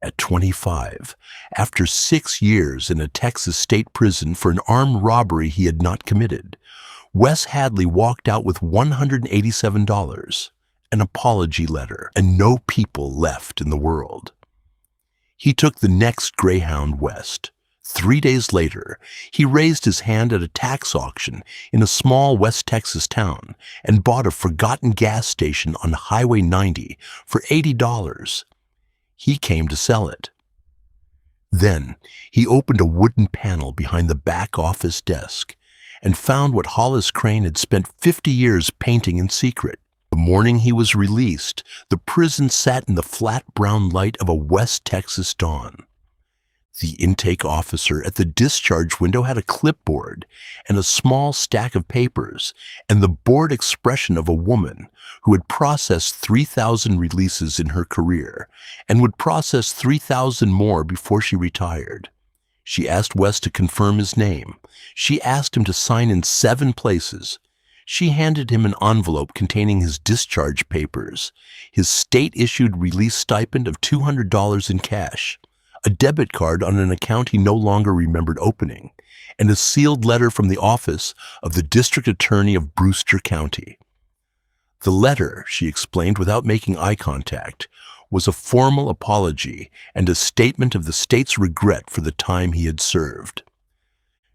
At 25, after 6 years in a Texas state prison for an armed robbery he had not committed, Wes Hadley walked out with $187, an apology letter, and no people left in the world. He took the next Greyhound west. 3 days later, he raised his hand at a tax auction in a small West Texas town and bought a forgotten gas station on Highway 90 for $80. He came to sell it. Then he opened a wooden panel behind the back office desk and found what Hollis Crane had spent 50 years painting in secret. The morning he was released, the prison sat in the flat brown light of a West Texas dawn. The intake officer at the discharge window had a clipboard and a small stack of papers and the bored expression of a woman who had processed 3,000 releases in her career and would process 3,000 more before she retired. She asked Wes to confirm his name. She asked him to sign in 7 places. She handed him an envelope containing his discharge papers, his state-issued release stipend of $200 in cash, a debit card on an account he no longer remembered opening, and a sealed letter from the office of the district attorney of Brewster County. The letter, she explained without making eye contact, was a formal apology and a statement of the state's regret for the time he had served.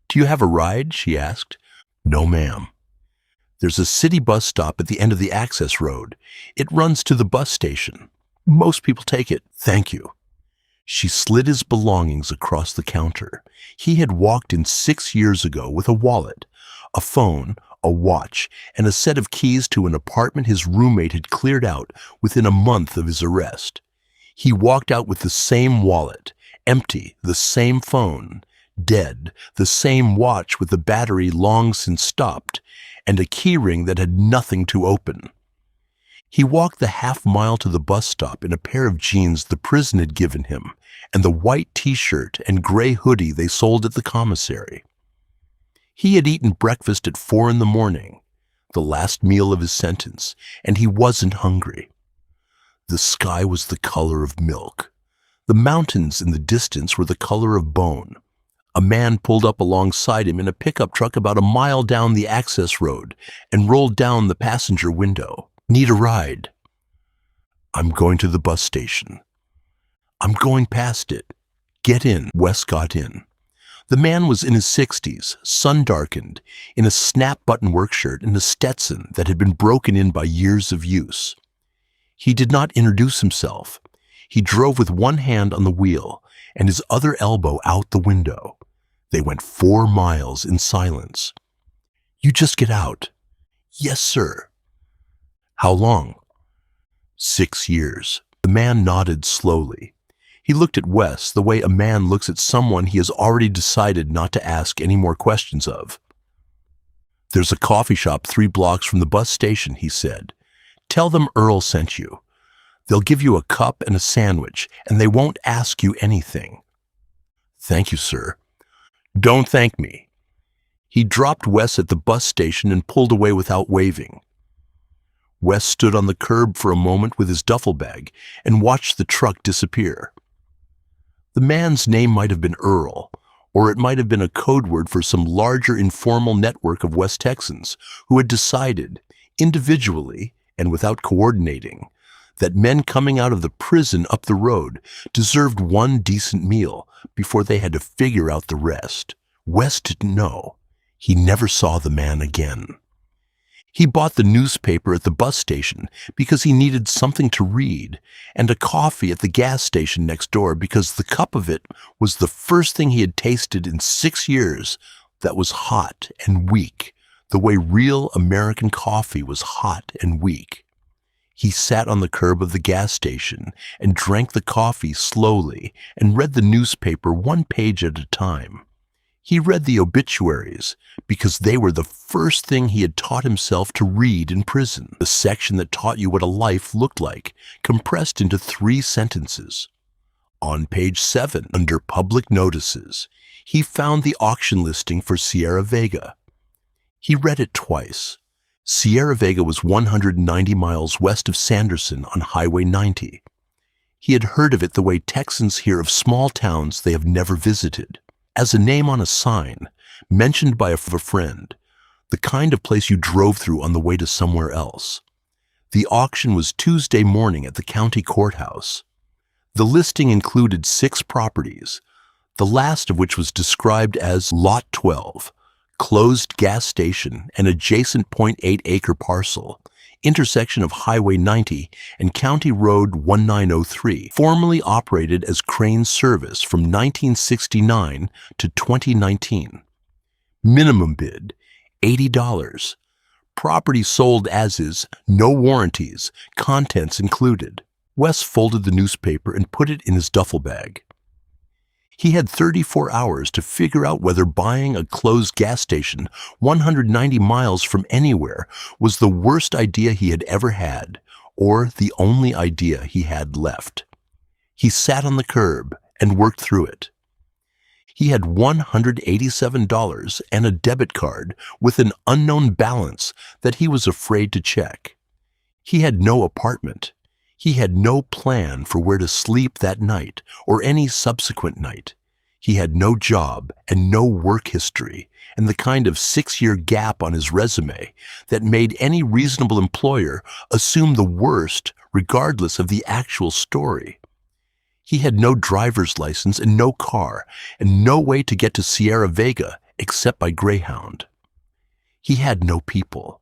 "Do you have a ride?" she asked. "No, ma'am." "There's a city bus stop at the end of the access road. It runs to the bus station. Most people take it. Thank you." She slid his belongings across the counter. He had walked in 6 years ago with a wallet, a phone, a watch, and a set of keys to an apartment his roommate had cleared out within a month of his arrest. He walked out with the same wallet, empty, the same phone, dead, the same watch with the battery long since stopped, and a keyring that had nothing to open. He walked the half-mile to the bus stop in a pair of jeans the prison had given him and the white t-shirt and gray hoodie they sold at the commissary. He had eaten breakfast at 4 in the morning, the last meal of his sentence, and he wasn't hungry. The sky was the color of milk. The mountains in the distance were the color of bone. A man pulled up alongside him in a pickup truck about a mile down the access road and rolled down the passenger window. "Need a ride?" "I'm going to the bus station." "I'm going past it." "Get in." Wes got in. The man was in his 60s, sun-darkened, in a snap-button work shirt and a Stetson that had been broken in by years of use. He did not introduce himself. He drove with one hand on the wheel and his other elbow out the window. They went 4 miles in silence. "You just get out." "Yes, sir." "How long?" 6 years. The man nodded slowly. He looked at Wes the way a man looks at someone he has already decided not to ask any more questions of. "There's a coffee shop 3 blocks from the bus station," he said. "Tell them Earl sent you. They'll give you a cup and a sandwich, and they won't ask you anything." "Thank you, sir." "Don't thank me." He dropped Wes at the bus station and pulled away without waving. Wes stood on the curb for a moment with his duffel bag and watched the truck disappear. The man's name might have been Earl, or it might have been a code word for some larger informal network of West Texans who had decided, individually and without coordinating, that men coming out of the prison up the road deserved one decent meal before they had to figure out the rest. Wes didn't know. He never saw the man again. He bought the newspaper at the bus station because he needed something to read, and a coffee at the gas station next door because the cup of it was the first thing he had tasted in 6 years that was hot and weak, the way real American coffee was hot and weak. He sat on the curb of the gas station and drank the coffee slowly and read the newspaper 1 page at a time. He read the obituaries because they were the first thing he had taught himself to read in prison, the section that taught you what a life looked like, compressed into 3 sentences. On page 7, under public notices, he found the auction listing for Sierra Vega. He read it twice. Sierra Vega was 190 miles west of Sanderson on Highway 90. He had heard of it the way Texans hear of small towns they have never visited, as a name on a sign, mentioned by a friend, the kind of place you drove through on the way to somewhere else. The auction was Tuesday morning at the county courthouse. The listing included 6 properties, the last of which was described as Lot 12, closed gas station and adjacent 0.8-acre parcel, intersection of Highway 90 and County Road 1903, formerly operated as Crane Service from 1969 to 2019. Minimum bid, $80. Property sold as is, no warranties, contents included. Wes folded the newspaper and put it in his duffel bag. He had 34 hours to figure out whether buying a closed gas station 190 miles from anywhere was the worst idea he had ever had, or the only idea he had left. He sat on the curb and worked through it. He had $187 and a debit card with an unknown balance that he was afraid to check. He had no apartment. He had no plan for where to sleep that night or any subsequent night. He had no job and no work history, and the kind of 6-year gap on his resume that made any reasonable employer assume the worst regardless of the actual story. He had no driver's license and no car, and no way to get to Sierra Vega except by Greyhound. He had no people.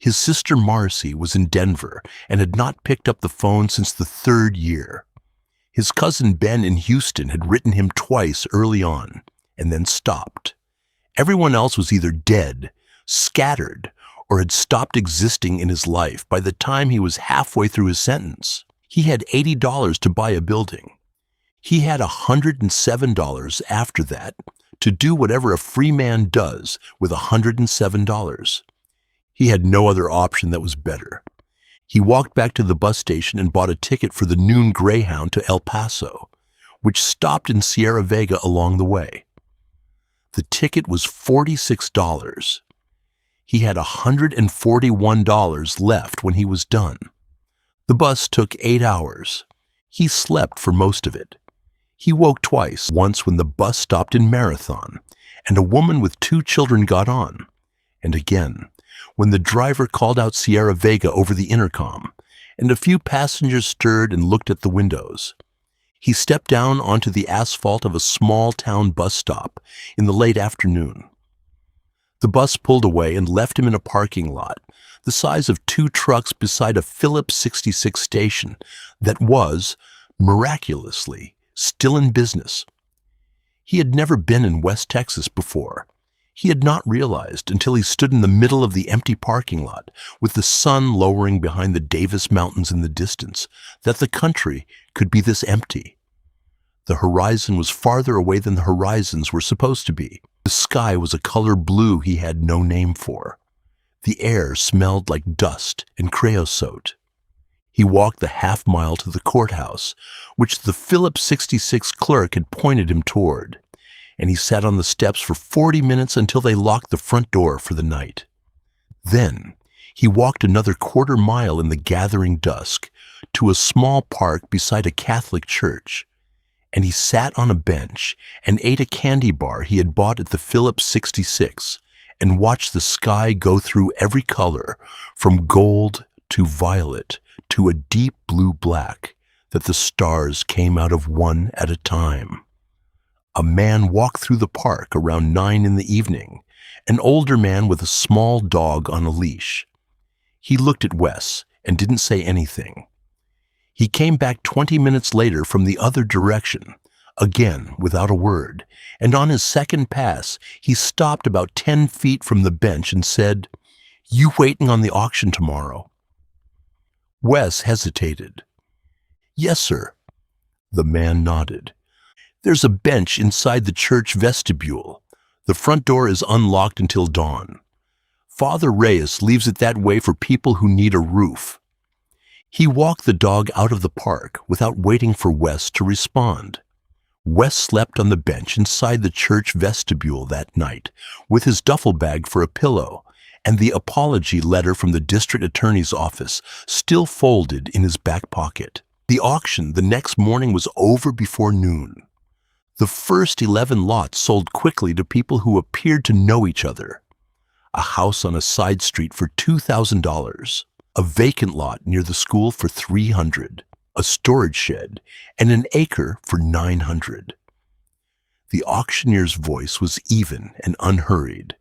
His sister Marcy was in Denver and had not picked up the phone since the 3rd year. His cousin Ben in Houston had written him twice early on, and then stopped. Everyone else was either dead, scattered, or had stopped existing in his life by the time he was halfway through his sentence. He had $80 to buy a building. He had $107 after that to do whatever a free man does with $107. He had no other option that was better. He walked back to the bus station and bought a ticket for the noon Greyhound to El Paso, which stopped in Sierra Vega along the way. The ticket was $46. He had $141 left when he was done. The bus took 8 hours. He slept for most of it. He woke twice, once when the bus stopped in Marathon, and a woman with 2 children got on, and again when the driver called out Sierra Vega over the intercom, and a few passengers stirred and looked at the windows. He stepped down onto the asphalt of a small-town bus stop in the late afternoon. The bus pulled away and left him in a parking lot the size of 2 trucks beside a Phillips 66 station that was, miraculously, still in business. He had never been in West Texas before. He had not realized until he stood in the middle of the empty parking lot with the sun lowering behind the Davis Mountains in the distance that the country could be this empty. The horizon was farther away than the horizons were supposed to be. The sky was a color blue he had no name for. The air smelled like dust and creosote. He walked the half-mile to the courthouse, which the Phillips 66 clerk had pointed him toward, and he sat on the steps for 40 minutes until they locked the front door for the night. Then he walked another quarter-mile in the gathering dusk to a small park beside a Catholic church, and he sat on a bench and ate a candy bar he had bought at the Phillips 66 and watched the sky go through every color from gold to violet to a deep blue black that the stars came out of one at a time. A man walked through the park around 9 in the evening, an older man with a small dog on a leash. He looked at Wes and didn't say anything. He came back 20 minutes later from the other direction, again without a word, and on his second pass he stopped about 10 feet from the bench and said, "You waiting on the auction tomorrow?" Wes hesitated. "Yes, sir." The man nodded. "There's a bench inside the church vestibule. The front door is unlocked until dawn. Father Reyes leaves it that way for people who need a roof." He walked the dog out of the park without waiting for Wes to respond. Wes slept on the bench inside the church vestibule that night with his duffel bag for a pillow and the apology letter from the district attorney's office still folded in his back pocket. The auction the next morning was over before noon. The first 11 lots sold quickly to people who appeared to know each other. A house on a side street for $2,000, a vacant lot near the school for $300, a storage shed, and an acre for $900. The auctioneer's voice was even and unhurried,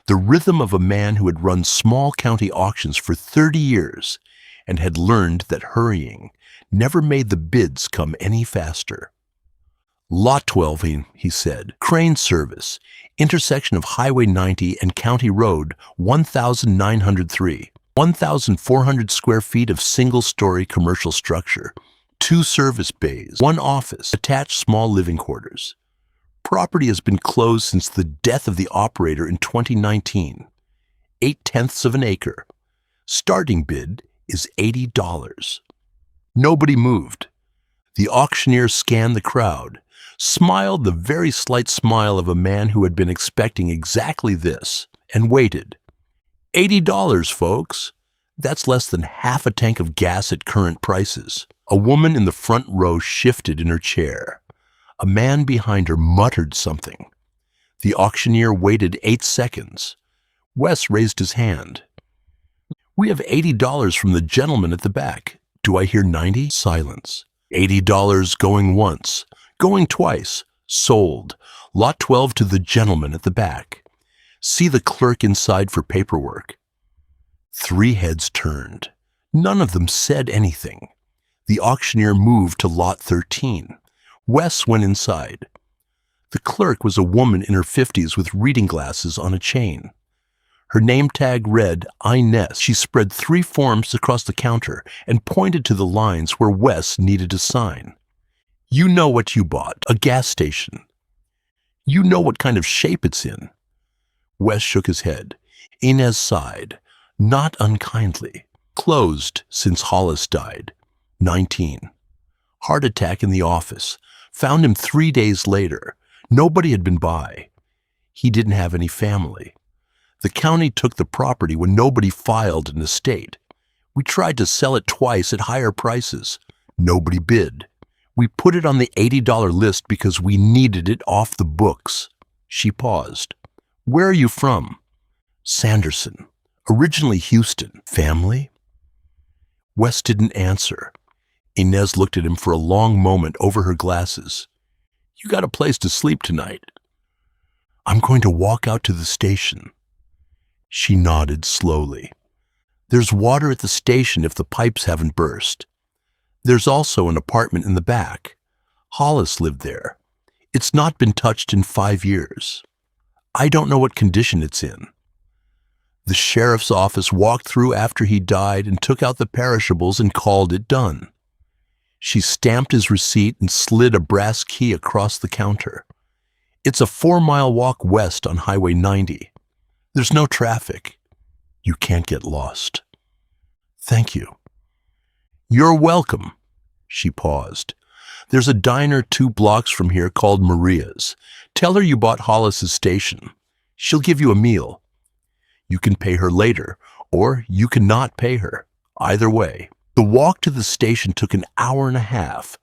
the rhythm of a man who had run small county auctions for 30 years and had learned that hurrying never made the bids come any faster. Lot 12, he said, crane service, intersection of Highway 90 and County Road 1903, 1,400 square feet of single-story commercial structure, 2 service bays, 1 office, attached small living quarters. Property has been closed since the death of the operator in 2019. 0.8 of an acre. Starting bid is $80. Nobody moved. The auctioneer scanned the crowd, smiled the very slight smile of a man who had been expecting exactly this, and waited. $80, folks. That's less than half a tank of gas at current prices. A woman in the front row shifted in her chair. A man behind her muttered something. The auctioneer waited 8 seconds. Wes raised his hand. "We have $80 from the gentleman at the back. Do I hear 90? Silence. $80 going once, going twice. Sold. Lot 12 to the gentleman at the back. See the clerk inside for paperwork." 3 heads turned. None of them said anything. The auctioneer moved to Lot 13. Wes went inside. The clerk was a woman in her 50s with reading glasses on a chain. Her name tag read, Inez. She spread 3 forms across the counter and pointed to the lines where Wes needed to sign. "You know what you bought, a gas station. You know what kind of shape it's in." Wes shook his head. Inez sighed, not unkindly. "Closed since Hollis died. 19. Heart attack in the office. Found him 3 days later. Nobody had been by. He didn't have any family. The county took the property when nobody filed an estate. We tried to sell it twice at higher prices. Nobody bid. We put it on the $80 list because we needed it off the books." She paused. "Where are you from?" "Sanderson. Originally Houston. Family?" Wes didn't answer. Inez looked at him for a long moment over her glasses. "You got a place to sleep tonight?" "I'm going to walk out to the station." She nodded slowly. "There's water at the station if the pipes haven't burst. There's also an apartment in the back. Hollis lived there. It's not been touched in 5 years. I don't know what condition it's in." The sheriff's office walked through after he died and took out the perishables and called it done. She stamped his receipt and slid a brass key across the counter. "It's a 4-mile walk west on Highway 90. There's no traffic. You can't get lost." "Thank you." "You're welcome." She paused. "There's a diner 2 blocks from here called Maria's. Tell her you bought Hollis's station. She'll give you a meal. You can pay her later, or you can not pay her. Either way." The walk to the station took an hour and a half.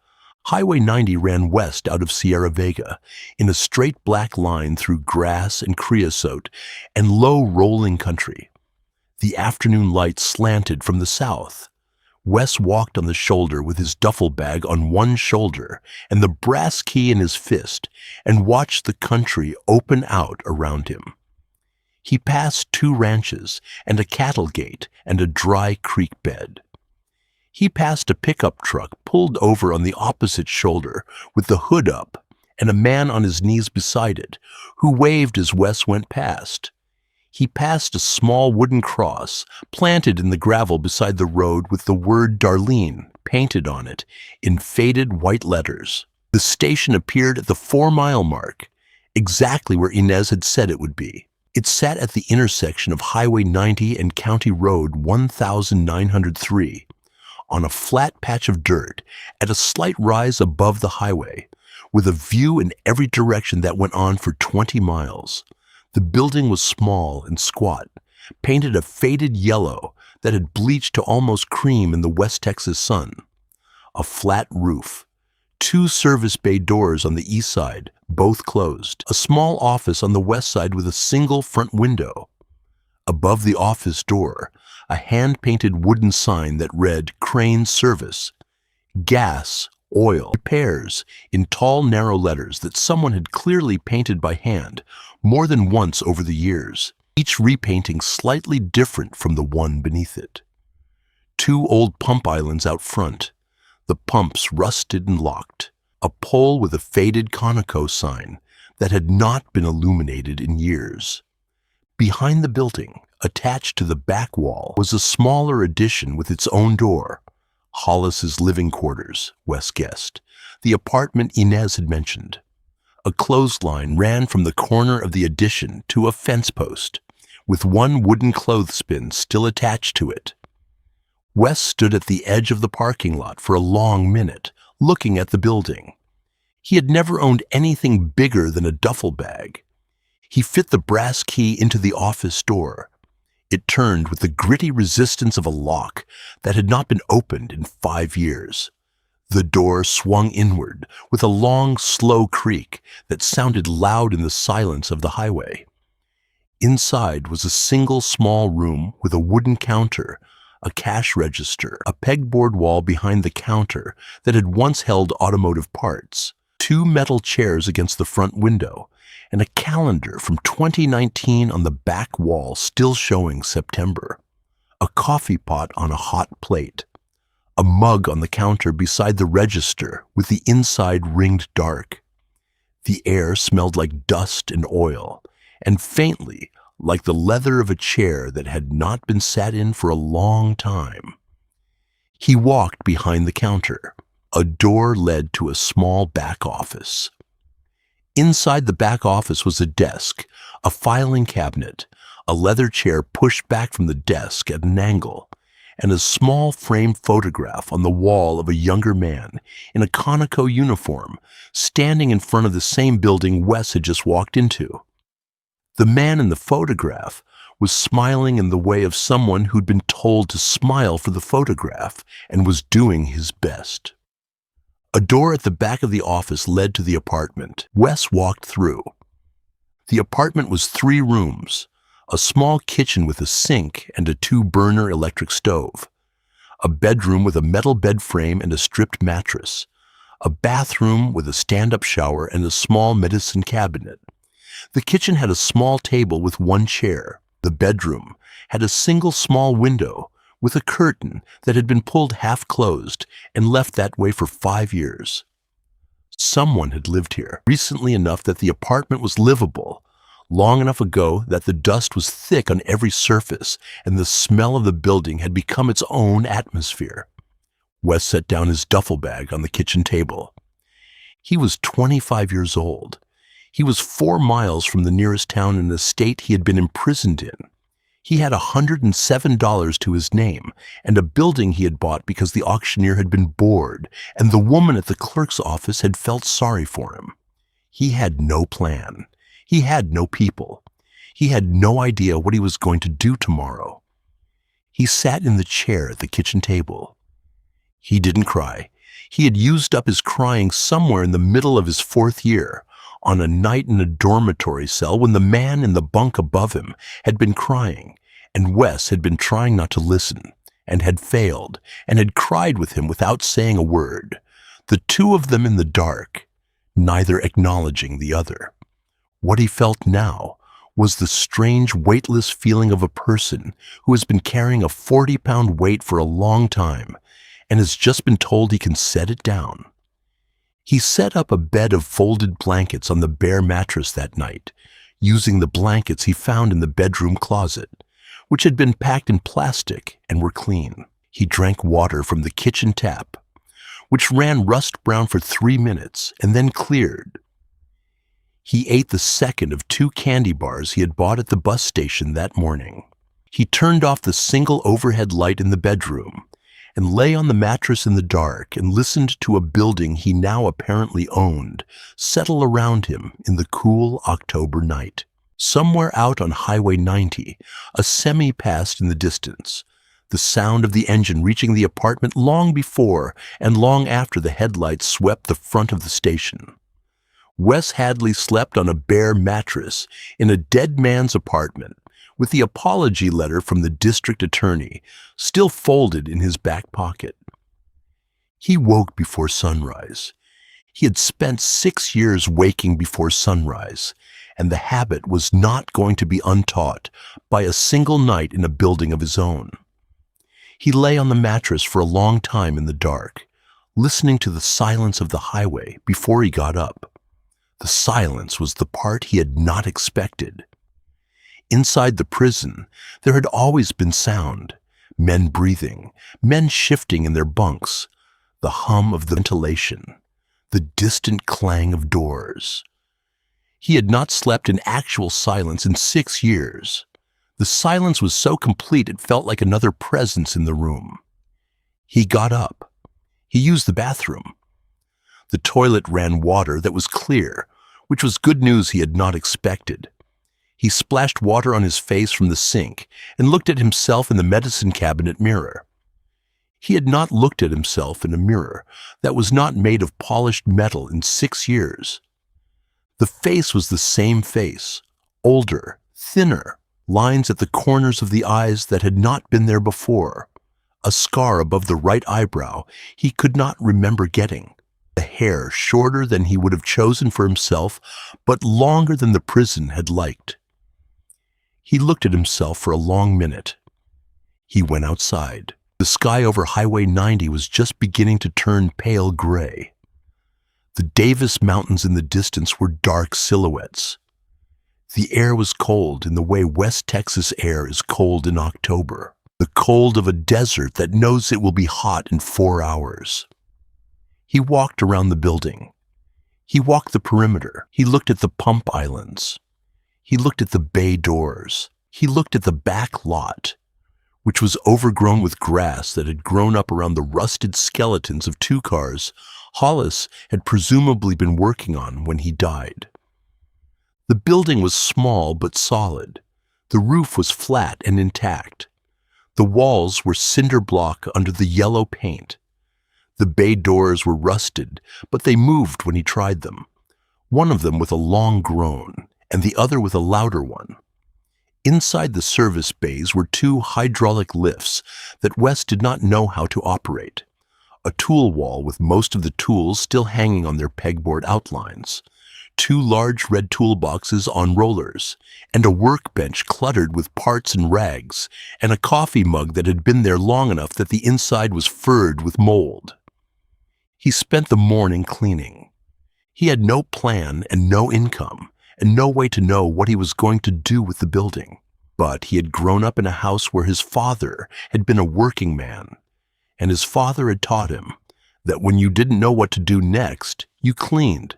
Highway 90 ran west out of Sierra Vega in a straight black line through grass and creosote and low rolling country. The afternoon light slanted from the south. Wes walked on the shoulder with his duffel bag on one shoulder and the brass key in his fist and watched the country open out around him. He passed 2 ranches and a cattle gate and a dry creek bed. He passed a pickup truck pulled over on the opposite shoulder with the hood up and a man on his knees beside it who waved as Wes went past. He passed a small wooden cross planted in the gravel beside the road with the word Darlene painted on it in faded white letters. The station appeared at the 4-mile mark, exactly where Inez had said it would be. It sat at the intersection of Highway 90 and County Road 1903. On a flat patch of dirt at a slight rise above the highway, with a view in every direction that went on for 20 miles. The building was small and squat, painted a faded yellow that had bleached to almost cream in the West Texas sun. a flat roof, two service bay doors on the east side, both closed, a small office on the west side with a single front window. Above the office door, a hand-painted wooden sign that read Crane Service, Gas, Oil, Repairs, in tall, narrow letters that someone had clearly painted by hand more than once over the years, each repainting slightly different from the one beneath it. Two old pump islands out front, the pumps rusted and locked, a pole with a faded Conoco sign that had not been illuminated in years. Behind the building, attached to the back wall, was a smaller addition with its own door. Hollis's living quarters, Wes guessed, the apartment Inez had mentioned. A clothesline ran from the corner of the addition to a fence post, with one wooden clothespin still attached to it. Wes stood at the edge of the parking lot for a long minute, looking at the building. He had never owned anything bigger than a duffel bag. He fit the brass key into the office door. It turned with the gritty resistance of a lock that had not been opened in 5 years. The door swung inward with a long, slow creak that sounded loud in the silence of the highway. Inside was a single small room with a wooden counter, a cash register, a pegboard wall behind the counter that had once held automotive parts, two metal chairs against the front window, and a calendar from 2019 on the back wall still showing September. A coffee pot on a hot plate. A mug on the counter beside the register with the inside ringed dark. The air smelled like dust and oil, and faintly like the leather of a chair that had not been sat in for a long time. He walked behind the counter. A door led to a small back office. Inside the back office was a desk, a filing cabinet, a leather chair pushed back from the desk at an angle, and a small framed photograph on the wall of a younger man in a Conoco uniform standing in front of the same building Wes had just walked into. The man in the photograph was smiling in the way of someone who'd been told to smile for the photograph and was doing his best. A door at the back of the office led to the apartment. Wes walked through. The apartment was 3 rooms, a small kitchen with a sink and a 2-burner electric stove, a bedroom with a metal bed frame and a stripped mattress, a bathroom with a stand-up shower and a small medicine cabinet. The kitchen had a small table with 1 chair. The bedroom had a single small window with a curtain that had been pulled half closed and left that way for 5 years. Someone had lived here recently enough that the apartment was livable, long enough ago that the dust was thick on every surface and the smell of the building had become its own atmosphere. Wes set down his duffel bag on the kitchen table. He was 25 years old. He was 4 miles from the nearest town in the state he had been imprisoned in. He had $107 to his name and a building he had bought because the auctioneer had been bored and the woman at the clerk's office had felt sorry for him. He had no plan. He had no people. He had no idea what he was going to do tomorrow. He sat in the chair at the kitchen table. He didn't cry. He had used up his crying somewhere in the middle of his 4th year, on a night in a dormitory cell when the man in the bunk above him had been crying, and Wes had been trying not to listen, and had failed, and had cried with him without saying a word, the 2 of them in the dark, neither acknowledging the other. What he felt now was the strange, weightless feeling of a person who has been carrying a 40-pound weight for a long time and has just been told he can set it down. He set up a bed of folded blankets on the bare mattress that night, using the blankets he found in the bedroom closet, which had been packed in plastic and were clean. He drank water from the kitchen tap, which ran rust brown for 3 minutes and then cleared. He ate the second of 2 candy bars he had bought at the bus station that morning. He turned off the single overhead light in the bedroom and lay on the mattress in the dark and listened to a building he now apparently owned settle around him in the cool October night. Somewhere out on Highway 90, a semi passed in the distance. the sound of the engine reaching the apartment long before and long after the headlights swept the front of the station. Wes Hadley slept on a bare mattress in a dead man's apartment, with the apology letter from the district attorney still folded in his back pocket. He woke before sunrise. He had spent 6 years waking before sunrise, and the habit was not going to be untaught by a single night in a building of his own. He lay on the mattress for a long time in the dark, listening to the silence of the highway before he got up. The silence was the part he had not expected. Inside the prison, there had always been sound: men breathing, men shifting in their bunks, the hum of the ventilation, the distant clang of doors. He had not slept in actual silence in 6 years. The silence was so complete it felt like another presence in the room. He got up. He used the bathroom. The toilet ran water that was clear, which was good news he had not expected. He splashed water on his face from the sink and looked at himself in the medicine cabinet mirror. He had not looked at himself in a mirror that was not made of polished metal in 6 years. The face was the same face, older, thinner, lines at the corners of the eyes that had not been there before, a scar above the right eyebrow he could not remember getting, the hair shorter than he would have chosen for himself, but longer than the prison had liked. He looked at himself for a long minute. He went outside. The sky over Highway 90 was just beginning to turn pale gray. The Davis Mountains in the distance were dark silhouettes. The air was cold in the way West Texas air is cold in October, the cold of a desert that knows it will be hot in 4 hours. He walked around the building. He walked the perimeter. He looked at the pump islands. He looked at the bay doors. He looked at the back lot, which was overgrown with grass that had grown up around the rusted skeletons of 2 cars Hollis had presumably been working on when he died. The building was small but solid. The roof was flat and intact. The walls were cinder block under the yellow paint. The bay doors were rusted, but they moved when he tried them, one of them with a long groan and the other with a louder one. Inside the service bays were 2 hydraulic lifts that Wes did not know how to operate, a tool wall with most of the tools still hanging on their pegboard outlines, 2 large red toolboxes on rollers, and a workbench cluttered with parts and rags, and a coffee mug that had been there long enough that the inside was furred with mold. He spent the morning cleaning. He had no plan and no income, and no way to know what he was going to do with the building. But he had grown up in a house where his father had been a working man, and his father had taught him that when you didn't know what to do next, you cleaned,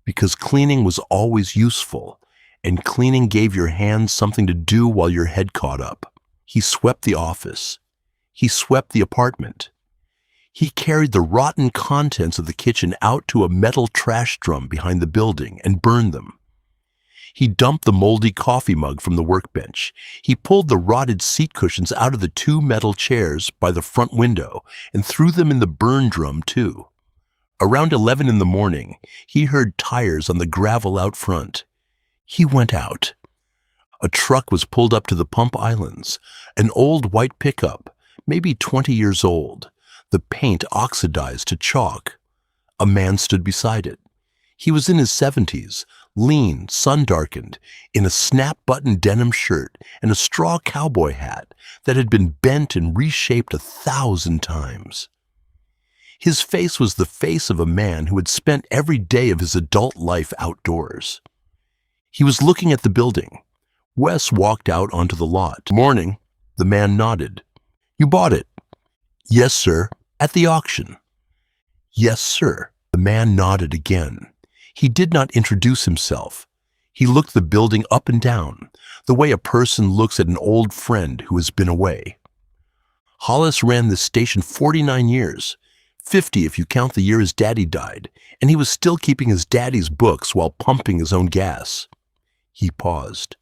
because cleaning was always useful, and cleaning gave your hands something to do while your head caught up. He swept the office. He swept the apartment. He carried the rotten contents of the kitchen out to a metal trash drum behind the building and burned them. He dumped the moldy coffee mug from the workbench. He pulled the rotted seat cushions out of the 2 metal chairs by the front window and threw them in the burn drum too. Around 11 in the morning, he heard tires on the gravel out front. He went out. A truck was pulled up to the pump islands, an old white pickup, maybe 20 years old, the paint oxidized to chalk. A man stood beside it. He was in his 70s, lean, sun-darkened, in a snap-button denim shirt and a straw cowboy hat that had been bent and reshaped 1,000 times. His face was the face of a man who had spent every day of his adult life outdoors. He was looking at the building. Wes walked out onto the lot. "Morning." The man nodded. "You bought it?" "Yes, sir." "At the auction?" "Yes, sir." The man nodded again. He did not introduce himself. He looked the building up and down, the way a person looks at an old friend who has been away. Hollis ran this station 49 years, 50 if you count the year his daddy died, and he was still keeping his daddy's books while pumping his own gas. He paused.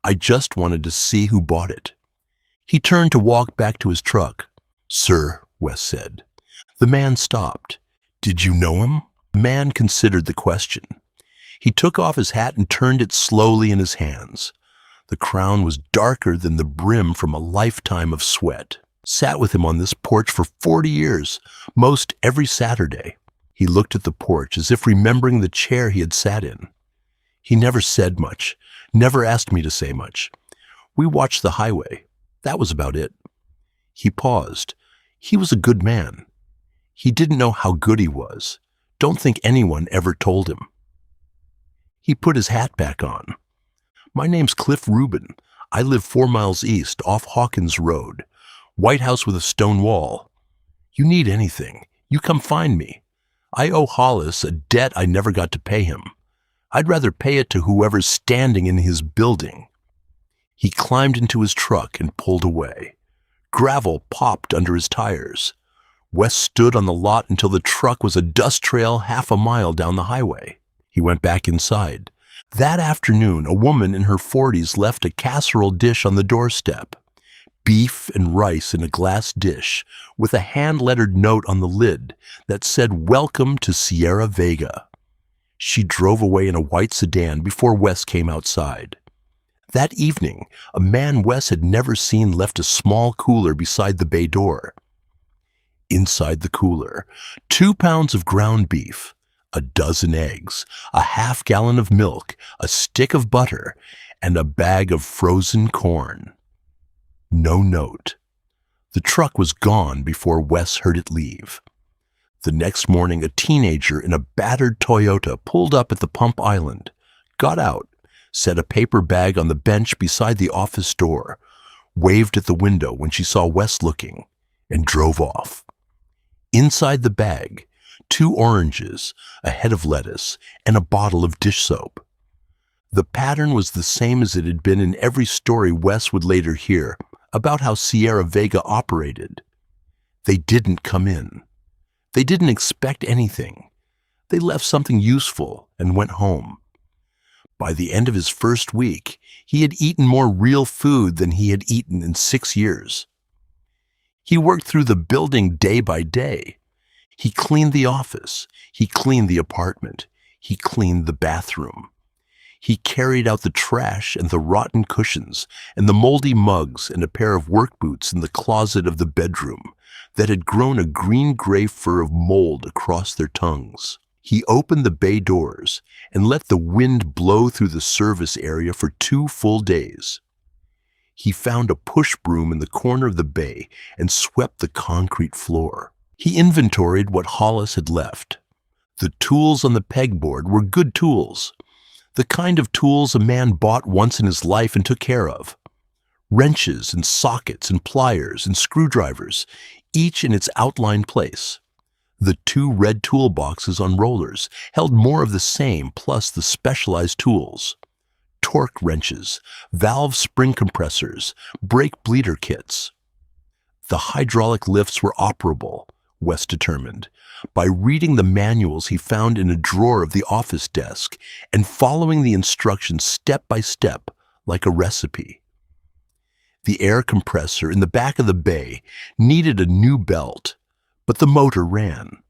"I just wanted to see who bought it." He turned to walk back to his truck. "Sir," Wes said. The man stopped. "Did you know him?" The man considered the question. He took off his hat and turned it slowly in his hands. The crown was darker than the brim from a lifetime of sweat. Sat with him on this porch for 40 years, most every Saturday. He looked at the porch as if remembering the chair he had sat in. He never said much, never asked me to say much. We watched the highway. That was about it. He paused. He was a good man. He didn't know how good he was. Don't think anyone ever told him. He put his hat back on. "My name's Cliff Rubin. I live 4 miles east, off Hawkins Road. White house with a stone wall. You need anything, you come find me. I owe Hollis a debt I never got to pay him. I'd rather pay it to whoever's standing in his building." He climbed into his truck and pulled away. Gravel popped under his tires. Wes stood on the lot until the truck was a dust trail half a mile down the highway. He went back inside. That afternoon, a woman in her 40s left a casserole dish on the doorstep. Beef and rice in a glass dish with a hand-lettered note on the lid that said, "Welcome to Sierra Vega." She drove away in a white sedan before Wes came outside. That evening, a man Wes had never seen left a small cooler beside the bay door. Inside the cooler, 2 pounds of ground beef, a dozen eggs, a half-gallon of milk, a stick of butter, and a bag of frozen corn. No note. The truck was gone before Wes heard it leave. The next morning, a teenager in a battered Toyota pulled up at the pump island, got out, set a paper bag on the bench beside the office door, waved at the window when she saw Wes looking, and drove off. Inside the bag, 2 oranges, a head of lettuce, and a bottle of dish soap. The pattern was the same as it had been in every story Wes would later hear about how Sierra Vega operated. They didn't come in. They didn't expect anything. They left something useful and went home. By the end of his first week, he had eaten more real food than he had eaten in 6 years. He worked through the building day by day. He cleaned the office. He cleaned the apartment. He cleaned the bathroom. He carried out the trash and the rotten cushions and the moldy mugs and a pair of work boots in the closet of the bedroom that had grown a green-gray fur of mold across their tongues. He opened the bay doors and let the wind blow through the service area for 2 full days. He found a push broom in the corner of the bay and swept the concrete floor. He inventoried what Hollis had left. The tools on the pegboard were good tools, the kind of tools a man bought once in his life and took care of. Wrenches and sockets and pliers and screwdrivers, each in its outlined place. The 2 red toolboxes on rollers held more of the same plus the specialized tools. Torque wrenches, valve spring compressors, brake bleeder kits. The hydraulic lifts were operable, Wes determined, by reading the manuals he found in a drawer of the office desk and following the instructions step by step like a recipe. The air compressor in the back of the bay needed a new belt, but the motor ran.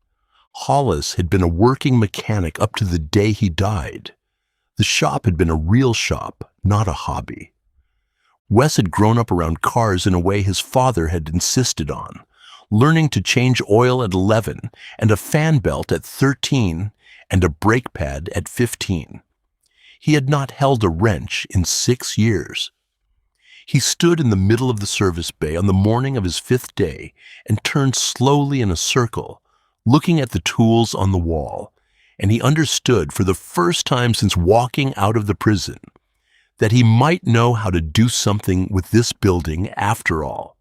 Hollis had been a working mechanic up to the day he died. The shop had been a real shop, not a hobby. Wes had grown up around cars in a way his father had insisted on, learning to change oil at 11 and a fan belt at 13 and a brake pad at 15. He had not held a wrench in 6 years. He stood in the middle of the service bay on the morning of his 5th day and turned slowly in a circle, looking at the tools on the wall, and he understood for the first time since walking out of the prison that he might know how to do something with this building after all.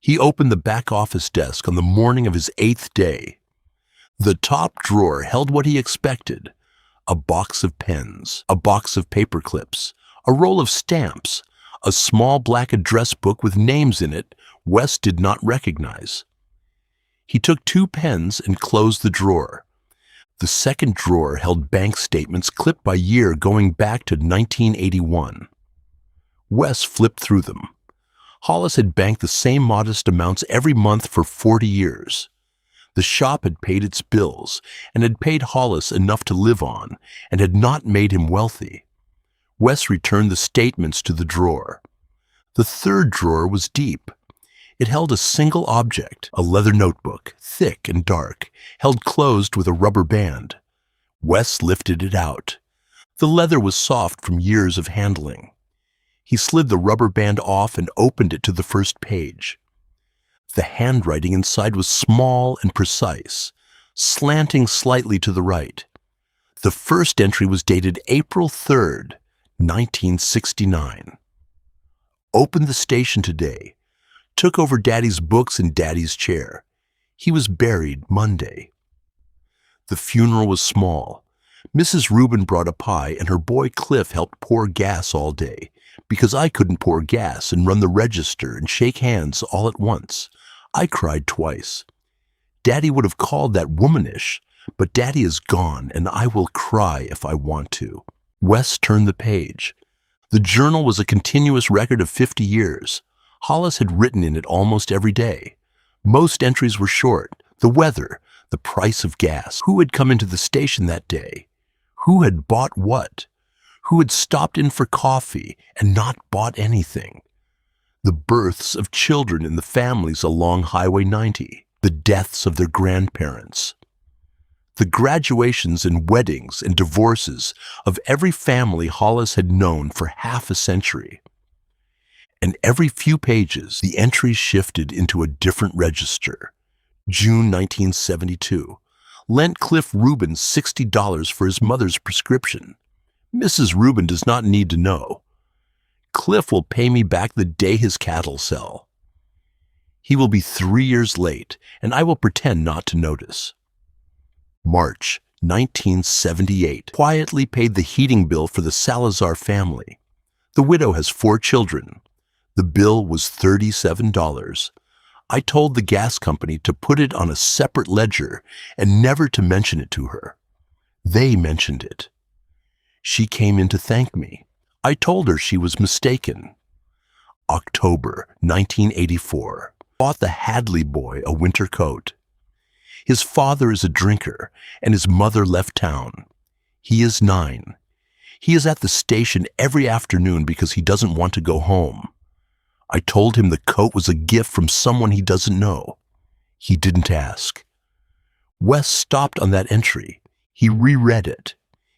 He opened the back office desk on the morning of his 8th day. The top drawer held what he expected: a box of pens, a box of paper clips, a roll of stamps, a small black address book with names in it Wes did not recognize. He took 2 pens and closed the drawer. The second drawer held bank statements clipped by year going back to 1981. Wes flipped through them. Hollis had banked the same modest amounts every month for 40 years. The shop had paid its bills and had paid Hollis enough to live on and had not made him wealthy. Wes returned the statements to the drawer. The third drawer was deep. It held a single object, a leather notebook, thick and dark, held closed with a rubber band. Wes lifted it out. The leather was soft from years of handling. He slid the rubber band off and opened it to the first page. The handwriting inside was small and precise, slanting slightly to the right. The first entry was dated April 3rd, 1969. Opened the station today. Took over Daddy's books and Daddy's chair. He was buried Monday. The funeral was small. Mrs. Rubin brought a pie and her boy Cliff helped pour gas all day because I couldn't pour gas and run the register and shake hands all at once. I cried twice. Daddy would have called that womanish, but Daddy is gone and I will cry if I want to. Wes turned the page. The journal was a continuous record of 50 years. Hollis had written in it almost every day. Most entries were short. The weather, the price of gas, who had come into the station that day, who had bought what, who had stopped in for coffee and not bought anything, the births of children in the families along Highway 90, the deaths of their grandparents, the graduations and weddings and divorces of every family Hollis had known for half a century. And every few pages, the entries shifted into a different register. June 1972. Lent Cliff Rubin $60 for his mother's prescription. Mrs. Rubin does not need to know. Cliff will pay me back the day his cattle sell. He will be 3 years late, and I will pretend not to notice. March 1978. Quietly paid the heating bill for the Salazar family. The widow has 4 children. The bill was $37. I told the gas company to put it on a separate ledger and never to mention it to her. They mentioned it. She came in to thank me. I told her she was mistaken. October 1984. Bought the Hadley boy a winter coat. His father is a drinker and his mother left town. He is 9. He is at the station every afternoon because he doesn't want to go home. I told him the coat was a gift from someone he doesn't know. He didn't ask. Wes stopped on that entry. He reread it.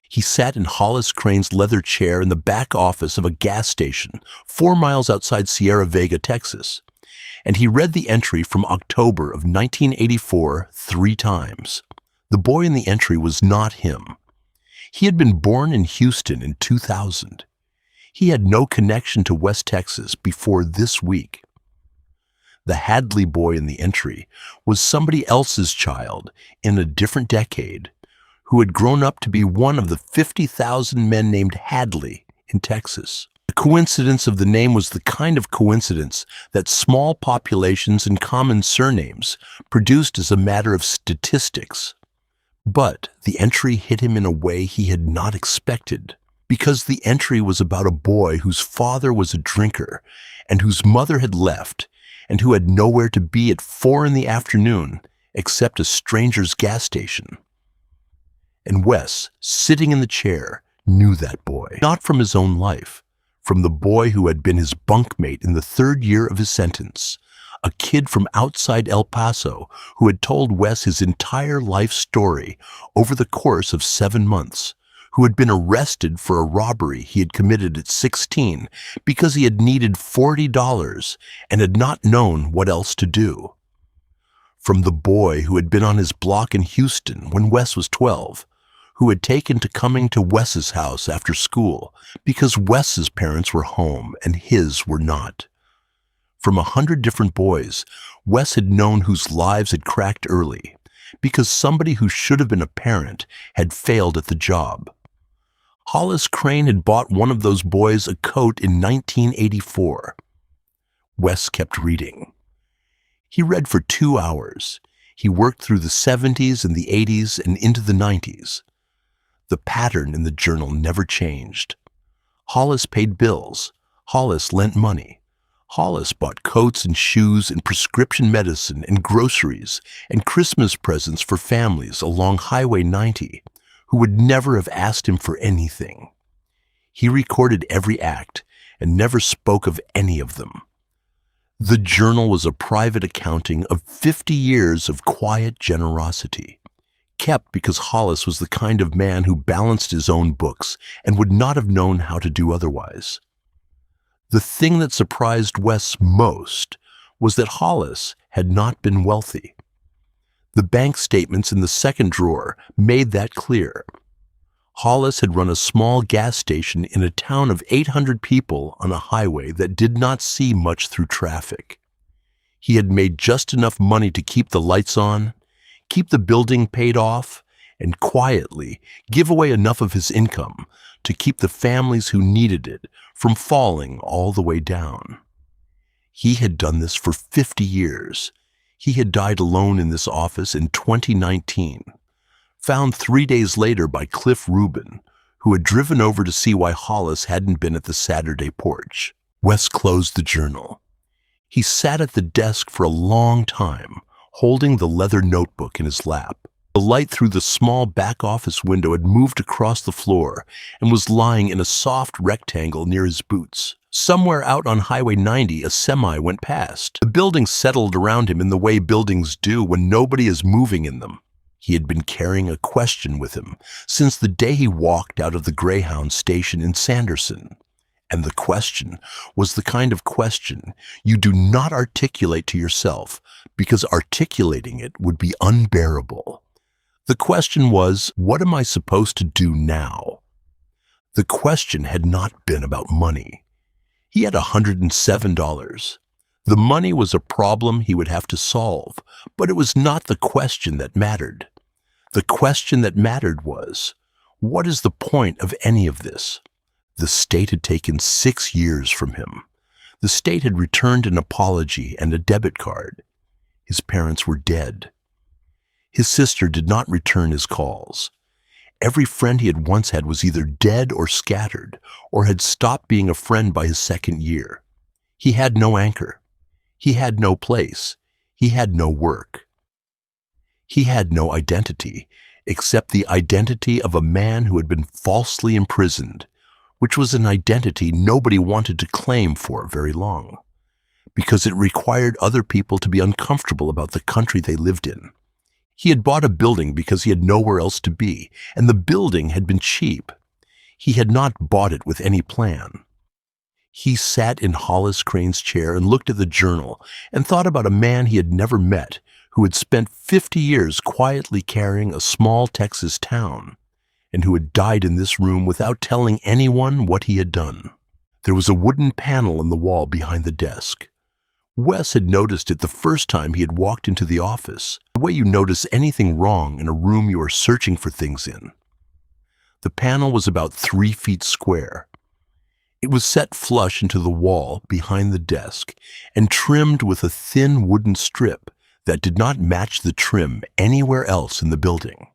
He sat in Hollis Crane's leather chair in the back office of a gas station 4 miles outside Sierra Vega, Texas, and he read the entry from October of 1984 3 times. The boy in the entry was not him. He had been born in Houston in 2000. He had no connection to West Texas before this week. The Hadley boy in the entry was somebody else's child in a different decade who had grown up to be one of the 50,000 men named Hadley in Texas. The coincidence of the name was the kind of coincidence that small populations and common surnames produced as a matter of statistics. But the entry hit him in a way he had not expected, because the entry was about a boy whose father was a drinker and whose mother had left and who had nowhere to be at 4 in the afternoon except a stranger's gas station. And Wes, sitting in the chair, knew that boy, not from his own life, from the boy who had been his bunkmate in the 3rd year of his sentence, a kid from outside El Paso who had told Wes his entire life story over the course of 7 months, who had been arrested for a robbery he had committed at 16 because he had needed $40 and had not known what else to do. From the boy who had been on his block in Houston when Wes was 12, who had taken to coming to Wes's house after school because Wes's parents were home and his were not. From 100 different boys, Wes had known whose lives had cracked early because somebody who should have been a parent had failed at the job. Hollis Crane had bought one of those boys a coat in 1984. Wes kept reading. He read for 2 hours. He worked through the 70s and the 80s and into the 90s. The pattern in the journal never changed. Hollis paid bills. Hollis lent money. Hollis bought coats and shoes and prescription medicine and groceries and Christmas presents for families along Highway 90 who would never have asked him for anything. He recorded every act and never spoke of any of them. The journal was a private accounting of 50 years of quiet generosity, kept because Hollis was the kind of man who balanced his own books and would not have known how to do otherwise. The thing that surprised Wes most was that Hollis had not been wealthy. The bank statements in the second drawer made that clear. Hollis had run a small gas station in a town of 800 people on a highway that did not see much through traffic. He had made just enough money to keep the lights on, keep the building paid off, and quietly give away enough of his income to keep the families who needed it from falling all the way down. He had done this for 50 years. He had died alone in this office in 2019. Found 3 days later by Cliff Rubin, who had driven over to see why Hollis hadn't been at the Saturday porch. Wes closed the journal. He sat at the desk for a long time, holding the leather notebook in his lap. The light through the small back office window had moved across the floor and was lying in a soft rectangle near his boots. Somewhere out on Highway 90, a semi went past. The building settled around him in the way buildings do when nobody is moving in them. He had been carrying a question with him since the day he walked out of the Greyhound station in Sanderson. And the question was the kind of question you do not articulate to yourself because articulating it would be unbearable. The question was, what am I supposed to do now? The question had not been about money. He had $107. The money was a problem he would have to solve, but it was not the question that mattered. The question that mattered was, what is the point of any of this? The state had taken 6 years from him. The state had returned an apology and a debit card. His parents were dead. His sister did not return his calls. Every friend he had once had was either dead or scattered, or had stopped being a friend by his second year. He had no anchor. He had no place. He had no work. He had no identity, except the identity of a man who had been falsely imprisoned, which was an identity nobody wanted to claim for very long, because it required other people to be uncomfortable about the country they lived in. He had bought a building because he had nowhere else to be, and the building had been cheap. He had not bought it with any plan. He sat in Hollis Crane's chair and looked at the journal and thought about a man he had never met who had spent 50 years quietly carrying a small Texas town and who had died in this room without telling anyone what he had done. There was a wooden panel in the wall behind the desk. Wes had noticed it the first time he had walked into the office, the way you notice anything wrong in a room you are searching for things in. The panel was about 3 feet square. It was set flush into the wall behind the desk and trimmed with a thin wooden strip that did not match the trim anywhere else in the building.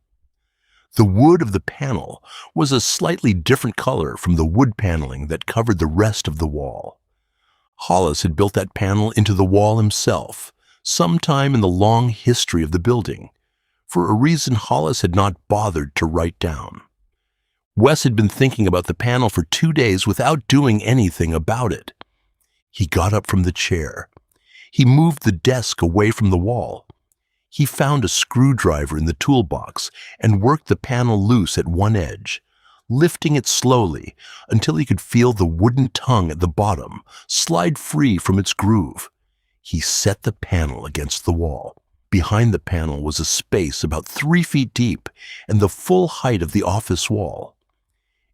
The wood of the panel was a slightly different color from the wood paneling that covered the rest of the wall. Hollis had built that panel into the wall himself, sometime in the long history of the building, for a reason Hollis had not bothered to write down. Wes had been thinking about the panel for 2 days without doing anything about it. He got up from the chair. He moved the desk away from the wall. He found a screwdriver in the toolbox and worked the panel loose at one edge, lifting it slowly until he could feel the wooden tongue at the bottom slide free from its groove. He set the panel against the wall. Behind the panel was a space about 3 feet deep and the full height of the office wall.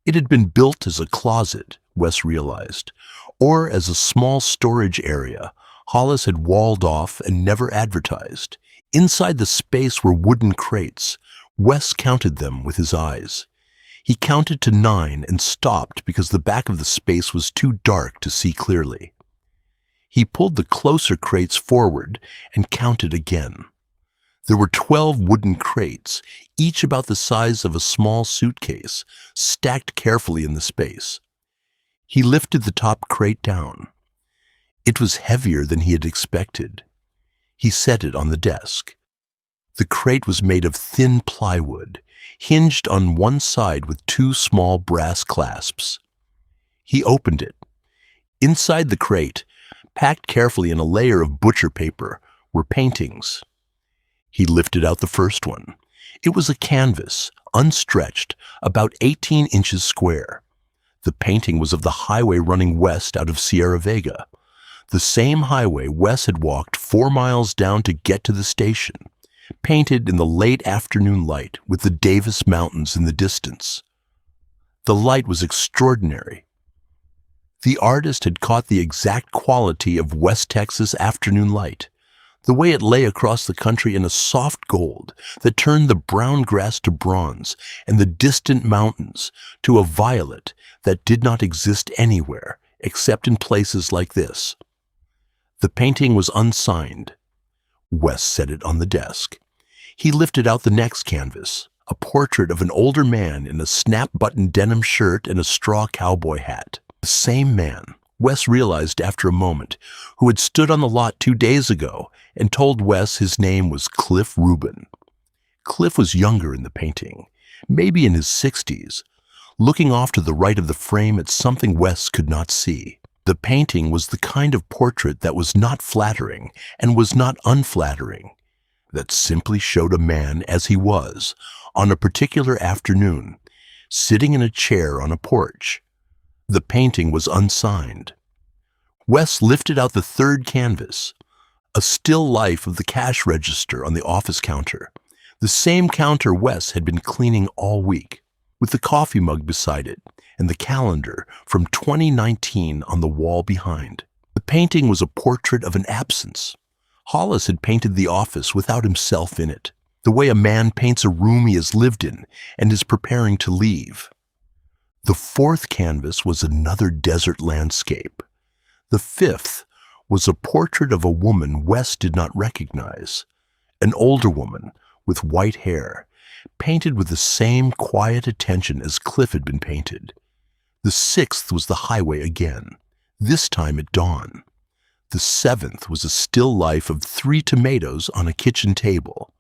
It had been built as a closet, Wes realized, or as a small storage area Hollis had walled off and never advertised. Inside the space were wooden crates. Wes counted them with his eyes. He counted to 9 and stopped because the back of the space was too dark to see clearly. He pulled the closer crates forward and counted again. There were 12 wooden crates, each about the size of a small suitcase, stacked carefully in the space. He lifted the top crate down. It was heavier than he had expected. He set it on the desk. The crate was made of thin plywood, hinged on one side with two small brass clasps. He opened it. Inside the crate, packed carefully in a layer of butcher paper, were paintings. He lifted out the first one. It was a canvas, unstretched, about 18 inches square. The painting was of the highway running west out of Sierra Vega, the same highway Wes had walked 4 miles down to get to the station, painted in the late afternoon light with the Davis Mountains in the distance. The light was extraordinary. The artist had caught the exact quality of West Texas afternoon light, the way it lay across the country in a soft gold that turned the brown grass to bronze and the distant mountains to a violet that did not exist anywhere except in places like this. The painting was unsigned. Wes set it on the desk. He lifted out the next canvas, a portrait of an older man in a snap-button denim shirt and a straw cowboy hat. The same man, Wes realized after a moment, who had stood on the lot 2 days ago and told Wes his name was Cliff Rubin. Cliff was younger in the painting, maybe in his 60s, looking off to the right of the frame at something Wes could not see. The painting was the kind of portrait that was not flattering and was not unflattering, that simply showed a man as he was, on a particular afternoon, sitting in a chair on a porch. The painting was unsigned. Wes lifted out the third canvas, a still life of the cash register on the office counter, the same counter Wes had been cleaning all week, with the coffee mug beside it and the calendar from 2019 on the wall behind. The painting was a portrait of an absence. Hollis had painted the office without himself in it, the way a man paints a room he has lived in and is preparing to leave. The fourth canvas was another desert landscape. The fifth was a portrait of a woman Wes did not recognize, an older woman with white hair, painted with the same quiet attention as Cliff had been painted. The sixth was the highway again, this time at dawn. The seventh was a still life of 3 tomatoes on a kitchen table.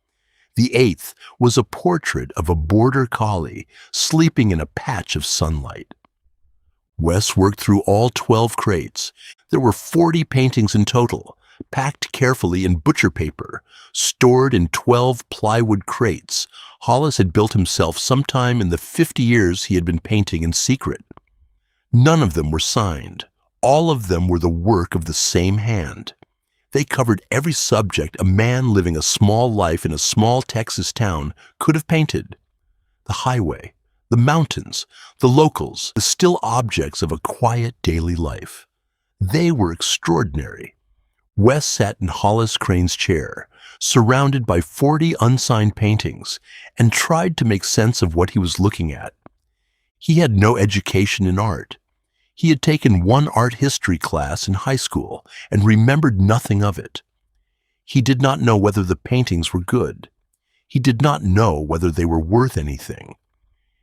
The eighth was a portrait of a border collie sleeping in a patch of sunlight. Wes worked through all 12 crates. There were 40 paintings in total, packed carefully in butcher paper, stored in 12 plywood crates Hollis had built himself sometime in the 50 years he had been painting in secret. None of them were signed. All of them were the work of the same hand. They covered every subject a man living a small life in a small Texas town could have painted. The highway, the mountains, the locals, the still objects of a quiet daily life. They were extraordinary. Wes sat in Hollis Crane's chair, surrounded by 40 unsigned paintings, and tried to make sense of what he was looking at. He had no education in art. He had taken one art history class in high school and remembered nothing of it. He did not know whether the paintings were good. He did not know whether they were worth anything.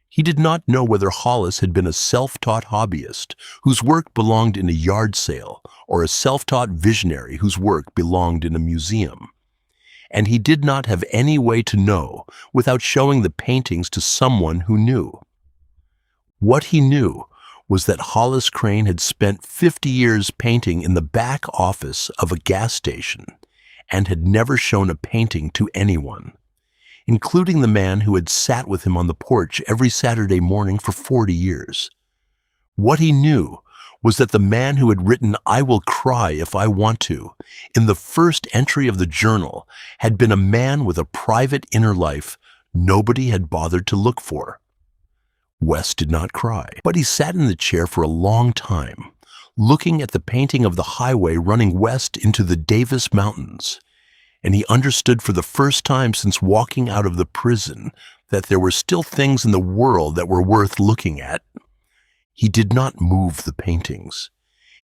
He did not know whether Hollis had been a self-taught hobbyist whose work belonged in a yard sale or a self-taught visionary whose work belonged in a museum. And he did not have any way to know without showing the paintings to someone who knew. What he knew was that Hollis Crane had spent 50 years painting in the back office of a gas station and had never shown a painting to anyone, including the man who had sat with him on the porch every Saturday morning for 40 years. What he knew was that the man who had written "I will cry if I want to" in the first entry of the journal had been a man with a private inner life nobody had bothered to look for. Wes did not cry, but he sat in the chair for a long time, looking at the painting of the highway running west into the Davis Mountains, and he understood for the first time since walking out of the prison that there were still things in the world that were worth looking at. He did not move the paintings.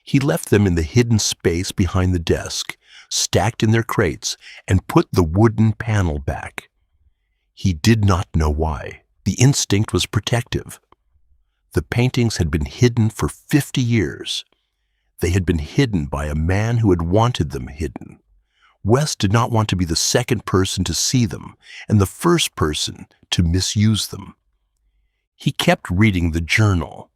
He left them in the hidden space behind the desk, stacked in their crates, and put the wooden panel back. He did not know why. The instinct was protective. The paintings had been hidden for 50 years. They had been hidden by a man who had wanted them hidden. Wes did not want to be the second person to see them and the first person to misuse them. He kept reading the journal.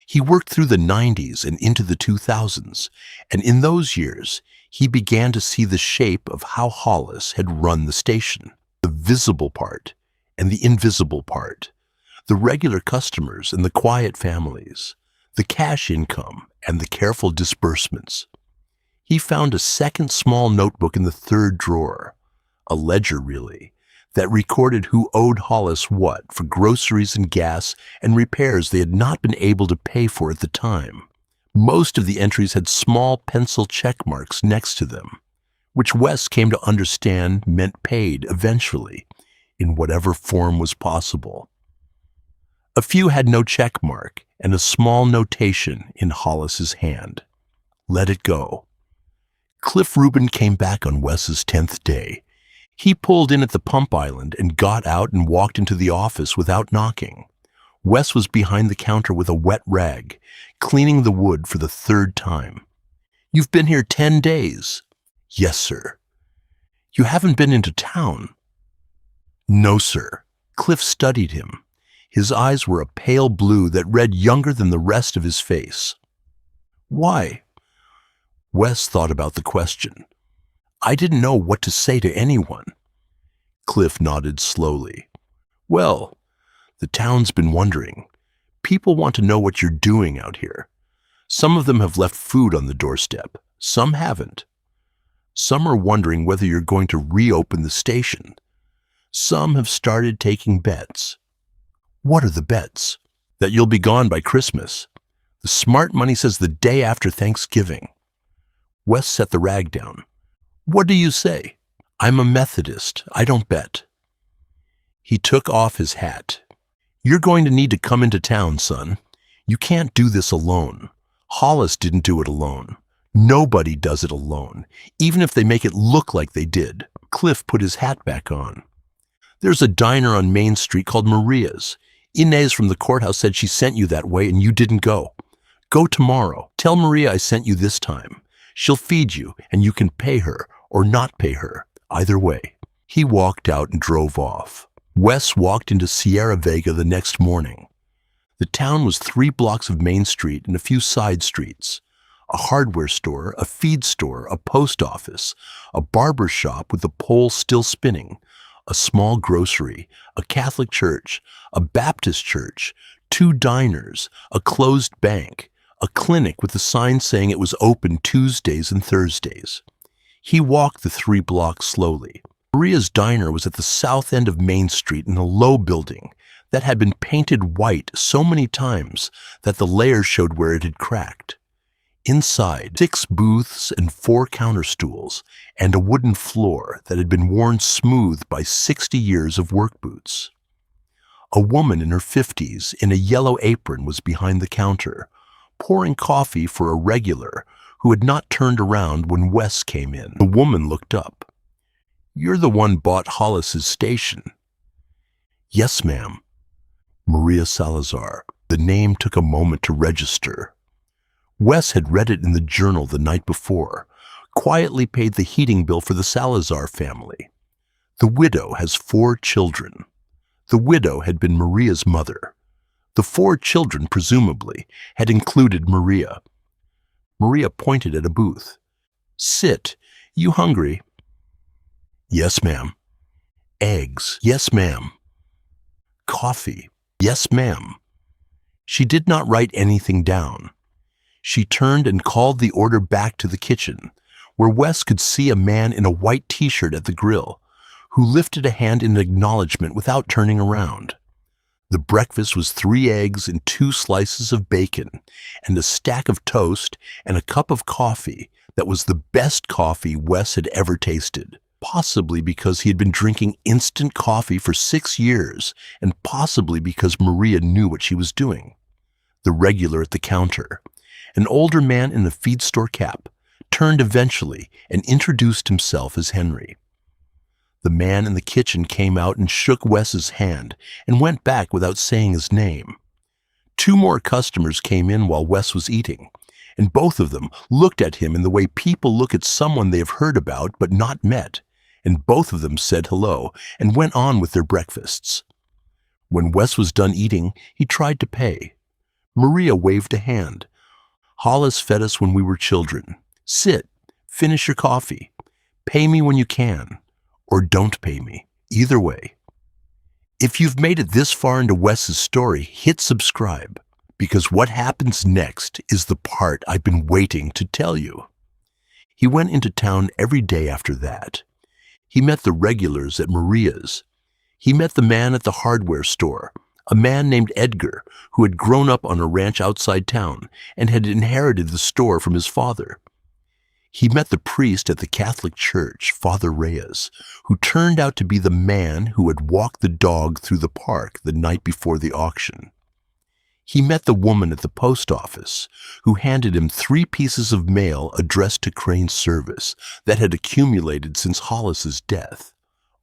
He worked through the 90s and into the 2000s, and in those years, he began to see the shape of how Hollis had run the station. The visible part and the invisible part, the regular customers and the quiet families, the cash income and the careful disbursements. He found a second small notebook in the third drawer, a ledger really, that recorded who owed Hollis what for groceries and gas and repairs they had not been able to pay for at the time. Most of the entries had small pencil check marks next to them, which Wes came to understand meant paid eventually, in whatever form was possible. A few had no check mark and a small notation in Hollis's hand. Let it go. Cliff Rubin came back on Wes's 10th day. He pulled in at the pump island and got out and walked into the office without knocking. Wes was behind the counter with a wet rag, cleaning the wood for the third time. "You've been here 10 days. "Yes, sir." "You haven't been into town?" "No, sir." Cliff studied him. His eyes were a pale blue that read younger than the rest of his face. "Why?" Wes thought about the question. "I didn't know what to say to anyone." Cliff nodded slowly. "Well, the town's been wondering. People want to know what you're doing out here. Some of them have left food on the doorstep. Some haven't. Some are wondering whether you're going to reopen the station. Some have started taking bets." "What are the bets?" "That you'll be gone by Christmas. The smart money says the day after Thanksgiving." Wes set the rag down. "What do you say?" "I'm a Methodist. I don't bet." He took off his hat. "You're going to need to come into town, son. You can't do this alone. Hollis didn't do it alone. Nobody does it alone, even if they make it look like they did." Cliff put his hat back on. "There's a diner on Main Street called Maria's. Inez from the courthouse said she sent you that way and you didn't go. Go tomorrow. Tell Maria I sent you this time. She'll feed you and you can pay her or not pay her, either way." He walked out and drove off. Wes walked into Sierra Vega the next morning. The town was 3 blocks of Main Street and a few side streets. A hardware store, a feed store, a post office, a barber shop with the pole still spinning, a small grocery, a Catholic church, a Baptist church, 2 diners, a closed bank, a clinic with a sign saying it was open Tuesdays and Thursdays. He walked the 3 blocks slowly. Maria's diner was at the south end of Main Street in a low building that had been painted white so many times that the layers showed where it had cracked. Inside, 6 booths and 4 counter stools, and a wooden floor that had been worn smooth by 60 years of work boots. A woman in her 50s in a yellow apron was behind the counter, pouring coffee for a regular who had not turned around when Wes came in. The woman looked up. "You're the one bought Hollis's station." "Yes, ma'am." Maria Salazar. The name took a moment to register. Wes had read it in the journal the night before, quietly paid the heating bill for the Salazar family. The widow has 4 children. The widow had been Maria's mother. The 4 children, presumably, had included Maria. Maria pointed at a booth. "Sit. You hungry?" "Yes, ma'am." "Eggs?" "Yes, ma'am." "Coffee?" "Yes, ma'am." She did not write anything down. She turned and called the order back to the kitchen, where Wes could see a man in a white t-shirt at the grill, who lifted a hand in acknowledgement without turning around. The breakfast was 3 eggs and 2 slices of bacon, and a stack of toast and a cup of coffee that was the best coffee Wes had ever tasted, possibly because he had been drinking instant coffee for 6 years, and possibly because Maria knew what she was doing. The regular at the counter, an older man in a feed store cap, turned eventually and introduced himself as Henry. The man in the kitchen came out and shook Wes's hand and went back without saying his name. 2 more customers came in while Wes was eating, and both of them looked at him in the way people look at someone they have heard about but not met, and both of them said hello and went on with their breakfasts. When Wes was done eating, he tried to pay. Maria waved a hand. Hollis fed us when we were children. Sit, finish your coffee, pay me when you can, or don't pay me, either way. If you've made it this far into Wes's story, hit subscribe, because what happens next is the part I've been waiting to tell you. He went into town every day after that. He met the regulars at Maria's. He met the man at the hardware store, a man named Edgar, who had grown up on a ranch outside town and had inherited the store from his father. He met the priest at the Catholic church, Father Reyes, who turned out to be the man who had walked the dog through the park the night before the auction. He met the woman at the post office, who handed him 3 pieces of mail addressed to Crane's service that had accumulated since Hollis's death.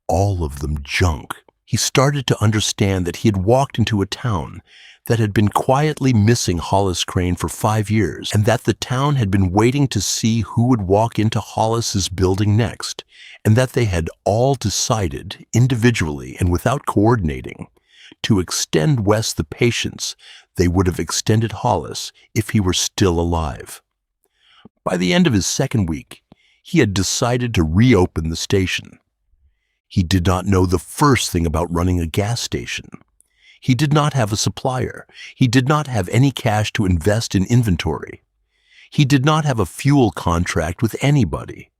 All of them junk. He started to understand that he had walked into a town that had been quietly missing Hollis Crane for 5 years, and that the town had been waiting to see who would walk into Hollis's building next, and that they had all decided, individually and without coordinating, to extend Wes the patience they would have extended Hollis if he were still alive. By the end of his 2nd week, he had decided to reopen the station. He did not know the first thing about running a gas station. He did not have a supplier. He did not have any cash to invest in inventory. He did not have a fuel contract with anybody.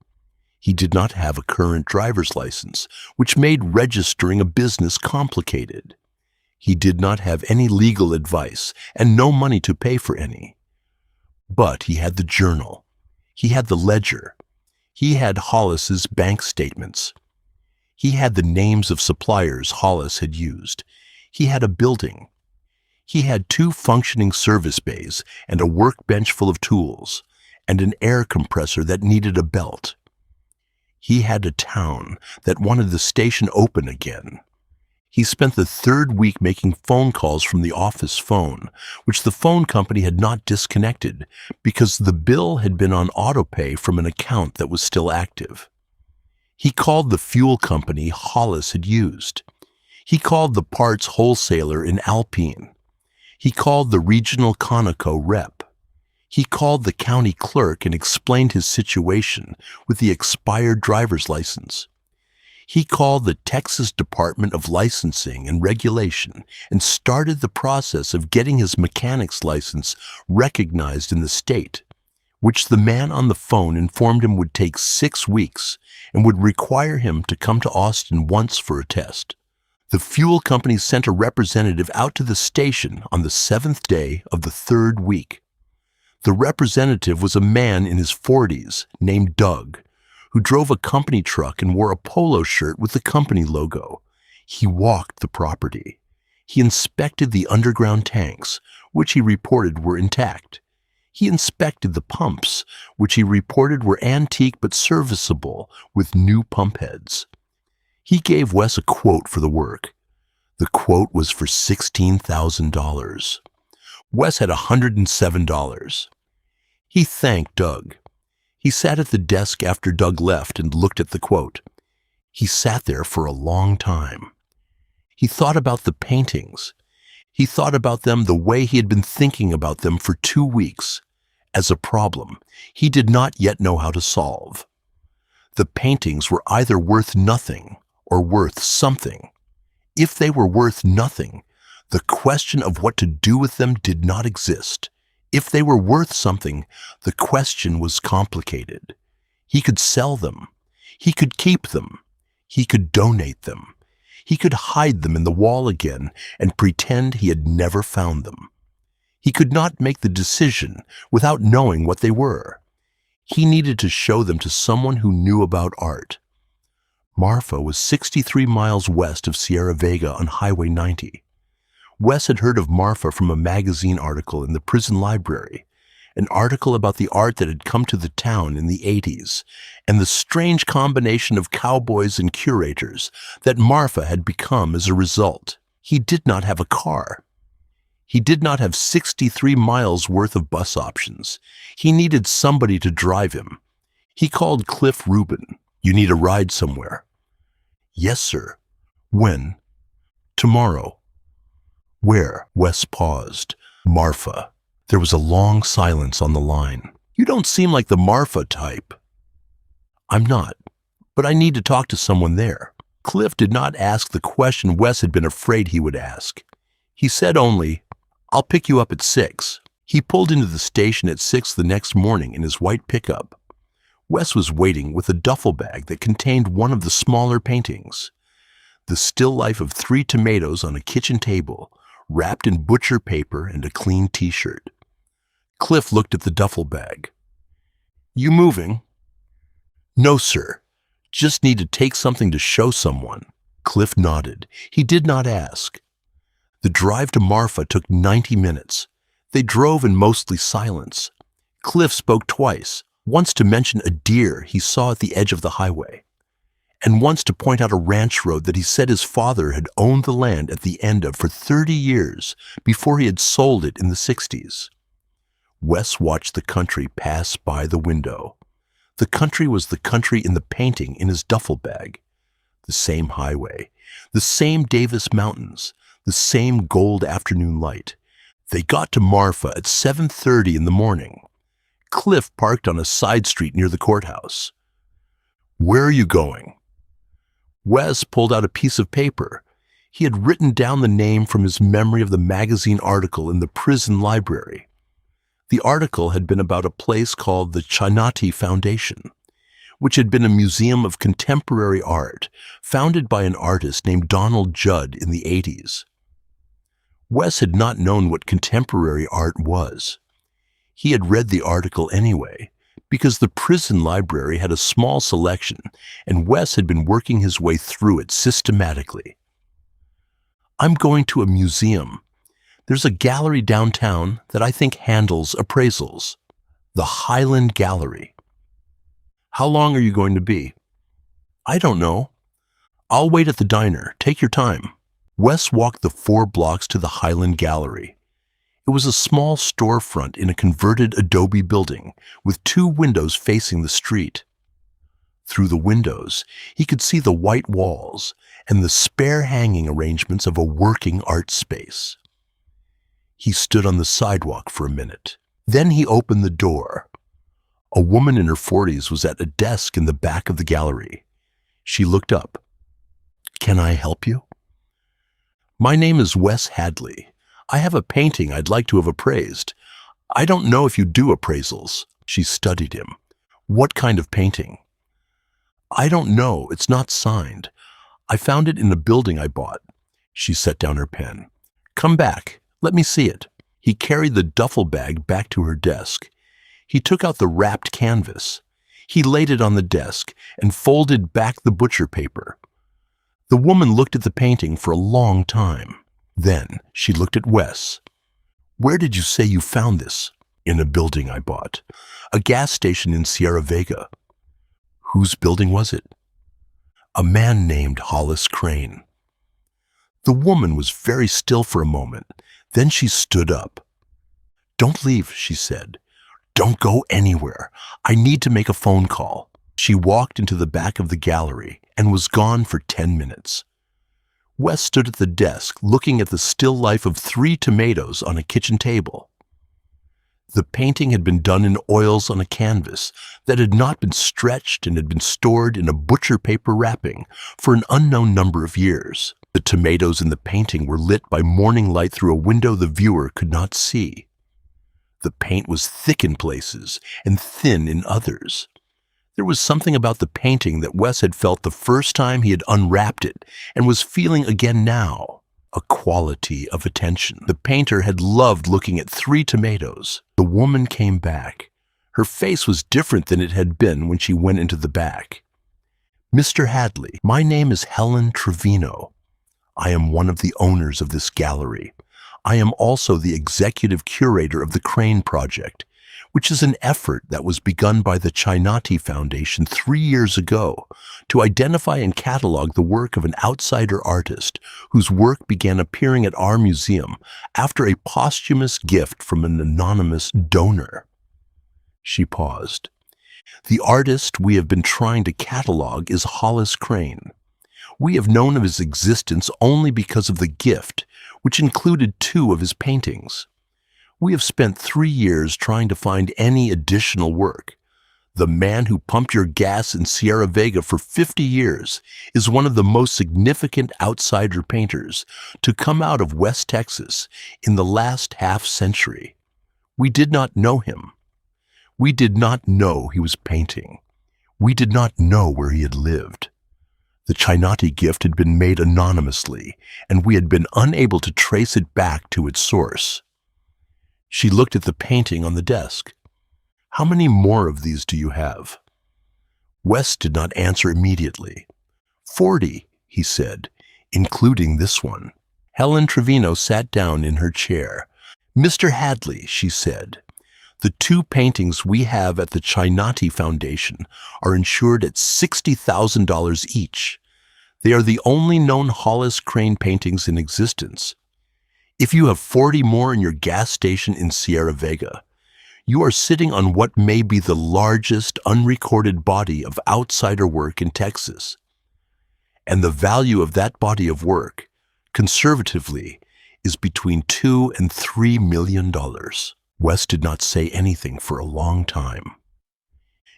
He did not have a current driver's license, which made registering a business complicated. He did not have any legal advice and no money to pay for any. But he had the journal. He had the ledger. He had Hollis's bank statements. He had the names of suppliers Hollis had used. He had a building. He had 2 functioning service bays and a workbench full of tools, and an air compressor that needed a belt. He had a town that wanted the station open again. He spent the 3rd week making phone calls from the office phone, which the phone company had not disconnected because the bill had been on autopay from an account that was still active. He called the fuel company Hollis had used. He called the parts wholesaler in Alpine. He called the regional Conoco rep. He called the county clerk and explained his situation with the expired driver's license. He called the Texas Department of Licensing and Regulation and started the process of getting his mechanic's license recognized in the state, which the man on the phone informed him would take 6 weeks and would require him to come to Austin once for a test. The fuel company sent a representative out to the station on the 7th day of the 3rd week. The representative was a man in his 40s named Doug, who drove a company truck and wore a polo shirt with the company logo. He walked the property. He inspected the underground tanks, which he reported were intact. He inspected the pumps, which he reported were antique but serviceable with new pump heads. He gave Wes a quote for the work. The quote was for $16,000. Wes had $107. He thanked Doug. He sat at the desk after Doug left and looked at the quote. He sat there for a long time. He thought about the paintings. He thought about them the way he had been thinking about them for 2 weeks, as a problem he did not yet know how to solve. The paintings were either worth nothing or worth something. If they were worth nothing, the question of what to do with them did not exist. If they were worth something, the question was complicated. He could sell them. He could keep them. He could donate them. He could hide them in the wall again and pretend he had never found them. He could not make the decision without knowing what they were. He needed to show them to someone who knew about art. Marfa was 63 miles west of Sierra Vega on Highway 90. Wes had heard of Marfa from a magazine article in the prison library, an article about the art that had come to the town in the 80s, and the strange combination of cowboys and curators that Marfa had become as a result. He did not have a car. He did not have 63 miles worth of bus options. He needed somebody to drive him. He called Cliff Rubin. "You need a ride somewhere?" "Yes, sir." "When?" "Tomorrow." "Where?" Wes paused. "Marfa." There was a long silence on the line. "You don't seem like the Marfa type." "I'm not, but I need to talk to someone there." Cliff did not ask the question Wes had been afraid he would ask. He said only, "I'll pick you up at 6. He pulled into the station at 6 the next morning in his white pickup. Wes was waiting with a duffel bag that contained one of the smaller paintings. The still life of 3 tomatoes on a kitchen table, wrapped in butcher paper and a clean t-shirt. Cliff looked at the duffel bag. "You moving?" "No, sir. Just need to take something to show someone." Cliff nodded. He did not ask. The drive to Marfa took 90 minutes. They drove in mostly silence. Cliff spoke twice, once to mention a deer he saw at the edge of the highway, and once to point out a ranch road that he said his father had owned the land at the end of for 30 years before he had sold it in the 60s. Wes watched the country pass by the window. The country was the country in the painting in his duffel bag. The same highway, the same Davis Mountains, the same gold afternoon light. They got to Marfa at 7:30 in the morning. Cliff parked on a side street near the courthouse. "Where are you going?" Wes pulled out a piece of paper. He had written down the name from his memory of the magazine article in the prison library. The article had been about a place called the Chinati Foundation, which had been a museum of contemporary art founded by an artist named Donald Judd in the 80s. Wes had not known what contemporary art was. He had read the article anyway, because the prison library had a small selection, and Wes had been working his way through it systematically. "I'm going to a museum. There's a gallery downtown that I think handles appraisals. The Highland Gallery." "How long are you going to be?" "I don't know. I'll wait at the diner. Take your time." Wes walked the 4 blocks to the Highland Gallery. It was a small storefront in a converted adobe building with 2 windows facing the street. Through the windows, he could see the white walls and the spare hanging arrangements of a working art space. He stood on the sidewalk for a minute. Then he opened the door. A woman in her 40s was at a desk in the back of the gallery. She looked up. "Can I help you?" "My name is Wes Hadley. I have a painting I'd like to have appraised. I don't know if you do appraisals." She studied him. "What kind of painting?" "I don't know. It's not signed. I found it in a building I bought." She set down her pen. "Come back. Let me see it." He carried the duffel bag back to her desk. He took out the wrapped canvas. He laid it on the desk and folded back the butcher paper. The woman looked at the painting for a long time. Then she looked at Wes. "Where did you say you found this?" "In a building I bought. A gas station in Sierra Vega." "Whose building was it?" "A man named Hollis Crane." The woman was very still for a moment. Then she stood up. "Don't leave," she said. "Don't go anywhere. I need to make a phone call." She walked into the back of the gallery and was gone for 10 minutes. Wes stood at the desk looking at the still life of 3 tomatoes on a kitchen table. The painting had been done in oils on a canvas that had not been stretched and had been stored in a butcher paper wrapping for an unknown number of years. The tomatoes in the painting were lit by morning light through a window the viewer could not see. The paint was thick in places and thin in others. There was something about the painting that Wes had felt the first time he had unwrapped it and was feeling again now, a quality of attention. The painter had loved looking at 3 tomatoes. The woman came back. Her face was different than it had been when she went into the back. "Mr. Hadley, my name is Helen Trevino. I am one of the owners of this gallery. I am also the executive curator of the Crane Project. which is an effort that was begun by the Chinati Foundation 3 years ago to identify and catalog the work of an outsider artist whose work began appearing at our museum after a posthumous gift from an anonymous donor. She paused. The artist we have been trying to catalog is Hollis Crane. We have known of his existence only because of the gift, which included 2 of his paintings. We have spent 3 years trying to find any additional work. The man who pumped your gas in Sierra Vega for 50 years is one of the most significant outsider painters to come out of West Texas in the last half-century. We did not know him. We did not know he was painting. We did not know where he had lived. The Chinati gift had been made anonymously, and we had been unable to trace it back to its source. She looked at the painting on the desk. How many more of these do you have? Wes did not answer immediately. 40, he said, including this one. Helen Trevino sat down in her chair. Mr. Hadley, she said, the 2 paintings we have at the Chinati Foundation are insured at $60,000 each. They are the only known Hollis Crane paintings in existence. If you have 40 more in your gas station in Sierra Vega, you are sitting on what may be the largest unrecorded body of outsider work in Texas. And the value of that body of work, conservatively, is between $2 and $3 million. Wes did not say anything for a long time.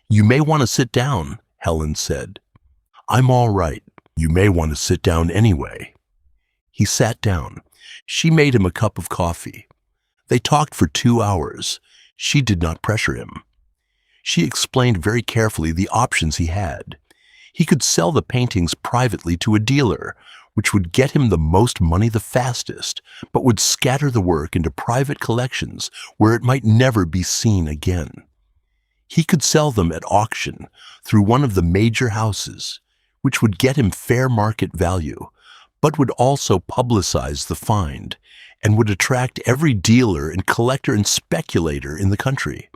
You may want to sit down, Helen said. I'm all right. You may want to sit down anyway. He sat down. She made him a cup of coffee. They talked for 2 hours. She did not pressure him. She explained very carefully the options he had. He could sell the paintings privately to a dealer, which would get him the most money the fastest, but would scatter the work into private collections where it might never be seen again. He could sell them at auction through one of the major houses, which would get him fair market value, but would also publicize the find and would attract every dealer and collector and speculator in the country.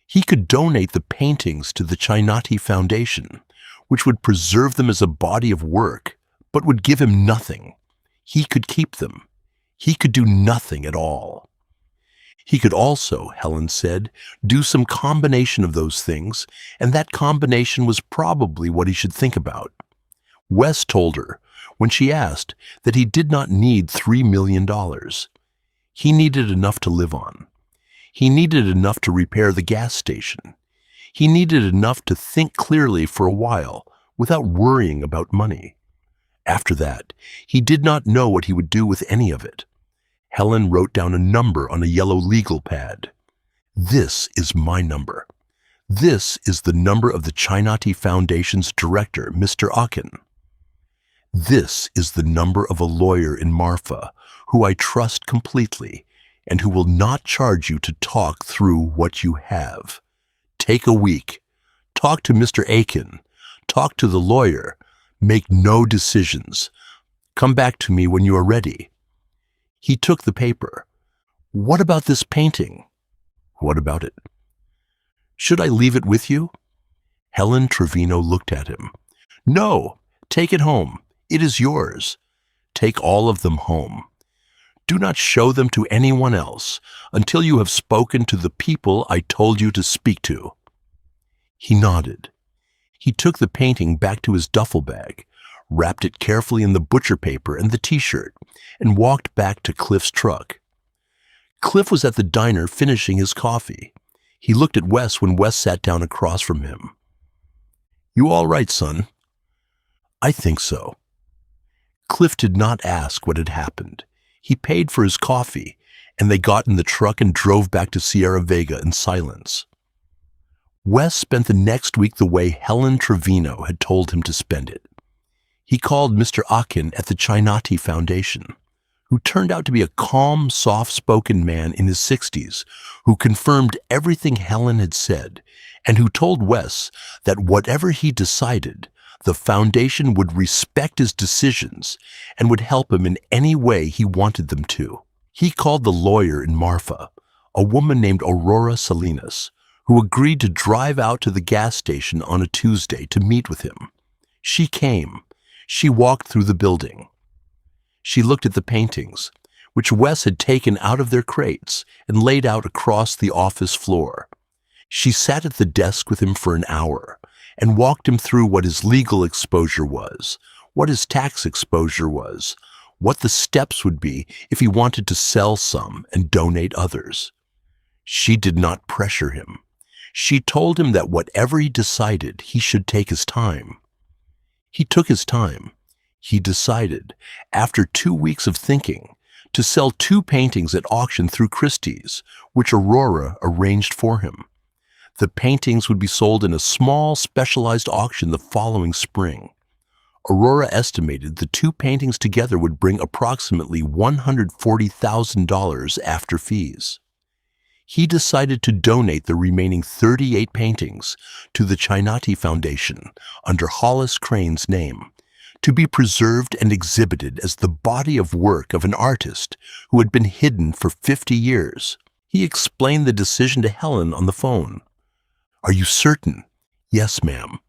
He could donate the paintings to the Chinati Foundation, which would preserve them as a body of work, but would give him nothing. He could keep them. He could do nothing at all. He could also, Helen said, do some combination of those things, and that combination was probably what he should think about. Wes told her, when she asked, that he did not need $3 million. He needed enough to live on. He needed enough to repair the gas station. He needed enough to think clearly for a while without worrying about money. After that, he did not know what he would do with any of it. Helen wrote down a number on a yellow legal pad. This is my number. This is the number of the Chinati Foundation's director, Mr. Akin. This is the number of a lawyer in Marfa who I trust completely and who will not charge you to talk through what you have. Take a week. Talk to Mr. Akin. Talk to the lawyer. Make no decisions. Come back to me when you are ready. He took the paper. What about this painting? What about it? Should I leave it with you? Helen Trevino looked at him. No, take it home. It is yours. Take all of them home. Do not show them to anyone else until you have spoken to the people I told you to speak to. He nodded. He took the painting back to his duffel bag, wrapped it carefully in the butcher paper and the t-shirt, and walked back to Cliff's truck. Cliff was at the diner finishing his coffee. He looked at Wes when Wes sat down across from him. You all right, son? I think so. Cliff did not ask what had happened. He paid for his coffee, and they got in the truck and drove back to Sierra Vega in silence. Wes spent the next week the way Helen Trevino had told him to spend it. He called Mr. Akin at the Chinati Foundation, who turned out to be a calm, soft-spoken man in his 60s, who confirmed everything Helen had said, and who told Wes that whatever he decided, the foundation would respect his decisions and would help him in any way he wanted them to. He called the lawyer in Marfa, a woman named Aurora Salinas, who agreed to drive out to the gas station on a Tuesday to meet with him. She came. She walked through the building. She looked at the paintings, which Wes had taken out of their crates and laid out across the office floor. She sat at the desk with him for an hour and walked him through what his legal exposure was, what his tax exposure was, what the steps would be if he wanted to sell some and donate others. She did not pressure him. She told him that whatever he decided, he should take his time. He took his time. He decided, after 2 weeks of thinking, to sell 2 paintings at auction through Christie's, which Aurora arranged for him. The paintings would be sold in a small, specialized auction the following spring. Aurora estimated the 2 paintings together would bring approximately $140,000 after fees. He decided to donate the remaining 38 paintings to the Chinati Foundation under Hollis Crane's name, to be preserved and exhibited as the body of work of an artist who had been hidden for 50 years. He explained the decision to Helen on the phone. "Are you certain?" "Yes, ma'am."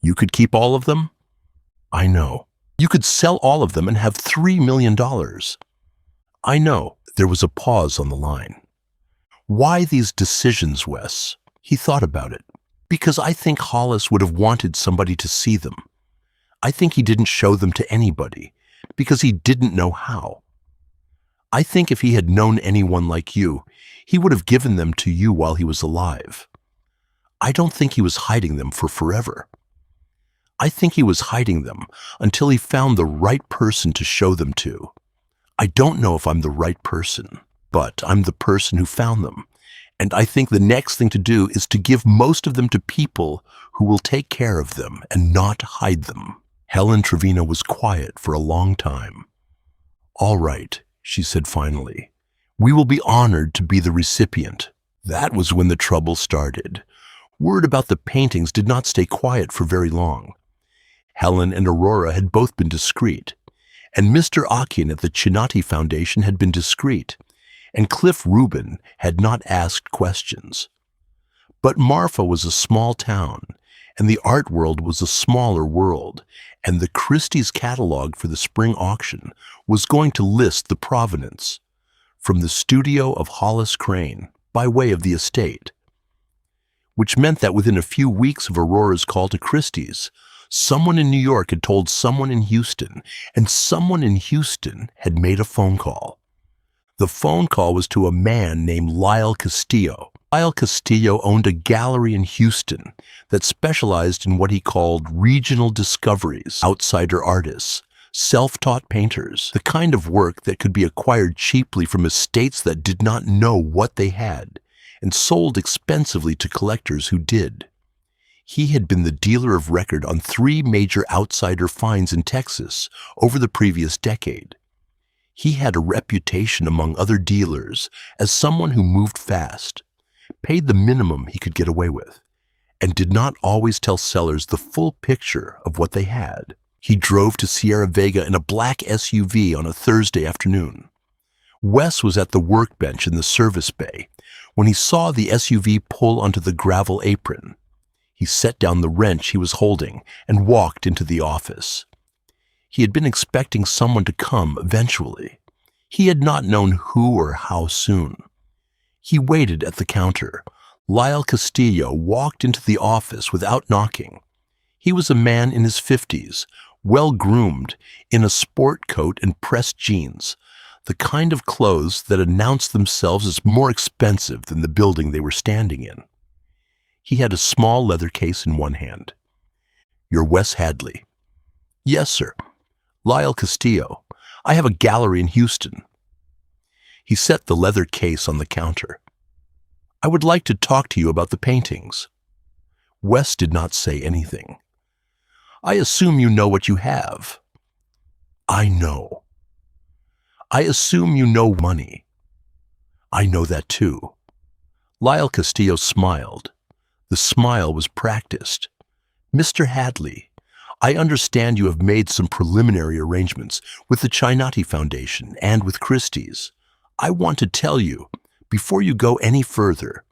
"You could keep all of them?" "I know." "You could sell all of them and have $3 million. "I know." There was a pause on the line. "Why these decisions, Wes?" He thought about it. "Because I think Hollis would have wanted somebody to see them. I think he didn't show them to anybody, because he didn't know how. I think if he had known anyone like you, he would have given them to you while he was alive. I don't think he was hiding them for forever. I think he was hiding them until he found the right person to show them to. I don't know if I'm the right person, but I'm the person who found them, and I think the next thing to do is to give most of them to people who will take care of them and not hide them." Helen Trevino was quiet for a long time. "All right," she said finally. "We will be honored to be the recipient." That was when the trouble started. Word about the paintings did not stay quiet for very long. Helen and Aurora had both been discreet, and Mr. Akian at the Chinati Foundation had been discreet, and Cliff Rubin had not asked questions. But Marfa was a small town, and the art world was a smaller world, and the Christie's catalog for the spring auction was going to list the provenance from the studio of Hollis Crane by way of the estate, which meant that within a few weeks of Aurora's call to Christie's, someone in New York had told someone in Houston, and someone in Houston had made a phone call. The phone call was to a man named Lyle Castillo. Lyle Castillo owned a gallery in Houston that specialized in what he called regional discoveries, outsider artists, self-taught painters, the kind of work that could be acquired cheaply from estates that did not know what they had, and sold expensively to collectors who did. He had been the dealer of record on 3 major outsider finds in Texas over the previous decade. He had a reputation among other dealers as someone who moved fast, paid the minimum he could get away with, and did not always tell sellers the full picture of what they had. He drove to Sierra Vega in a black SUV on a Thursday afternoon. Wes was at the workbench in the service bay when he saw the SUV pull onto the gravel apron. He set down the wrench he was holding and walked into the office. He had been expecting someone to come eventually. He had not known who or how soon. He waited at the counter. Lyle Castillo walked into the office without knocking. He was a man in his 50s, well-groomed, in a sport coat and pressed jeans, the kind of clothes that announced themselves as more expensive than the building they were standing in. He had a small leather case in one hand. "You're Wes Hadley." "Yes, sir." "Lyle Castillo. I have a gallery in Houston." He set the leather case on the counter. "I would like to talk to you about the paintings." Wes did not say anything. "I assume you know what you have." "I know." "I assume you know money." "I know that too." Lyle Castillo smiled. The smile was practiced. "Mr. Hadley, I understand you have made some preliminary arrangements with the Chinati Foundation and with Christie's. I want to tell you, before you go any further,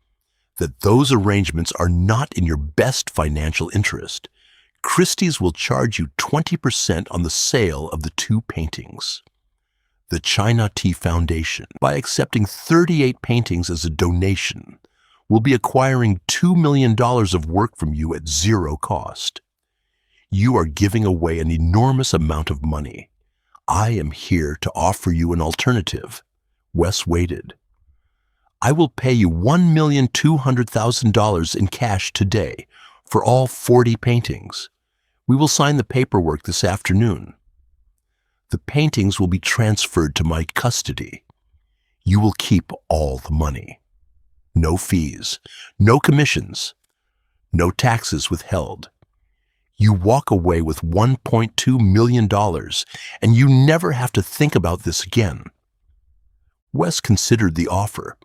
that those arrangements are not in your best financial interest. Christie's will charge you 20% on the sale of the two paintings. The China Tea Foundation, by accepting 38 paintings as a donation, will be acquiring $2 million of work from you at zero cost. You are giving away an enormous amount of money. I am here to offer you an alternative. Wes waited. I will pay you $1,200,000 in cash today for all 40 paintings. We will sign the paperwork this afternoon. The paintings will be transferred to my custody. You will keep all the money. No fees, no commissions, no taxes withheld. You walk away with $1.2 million, and you never have to think about this again. Wes considered the offer.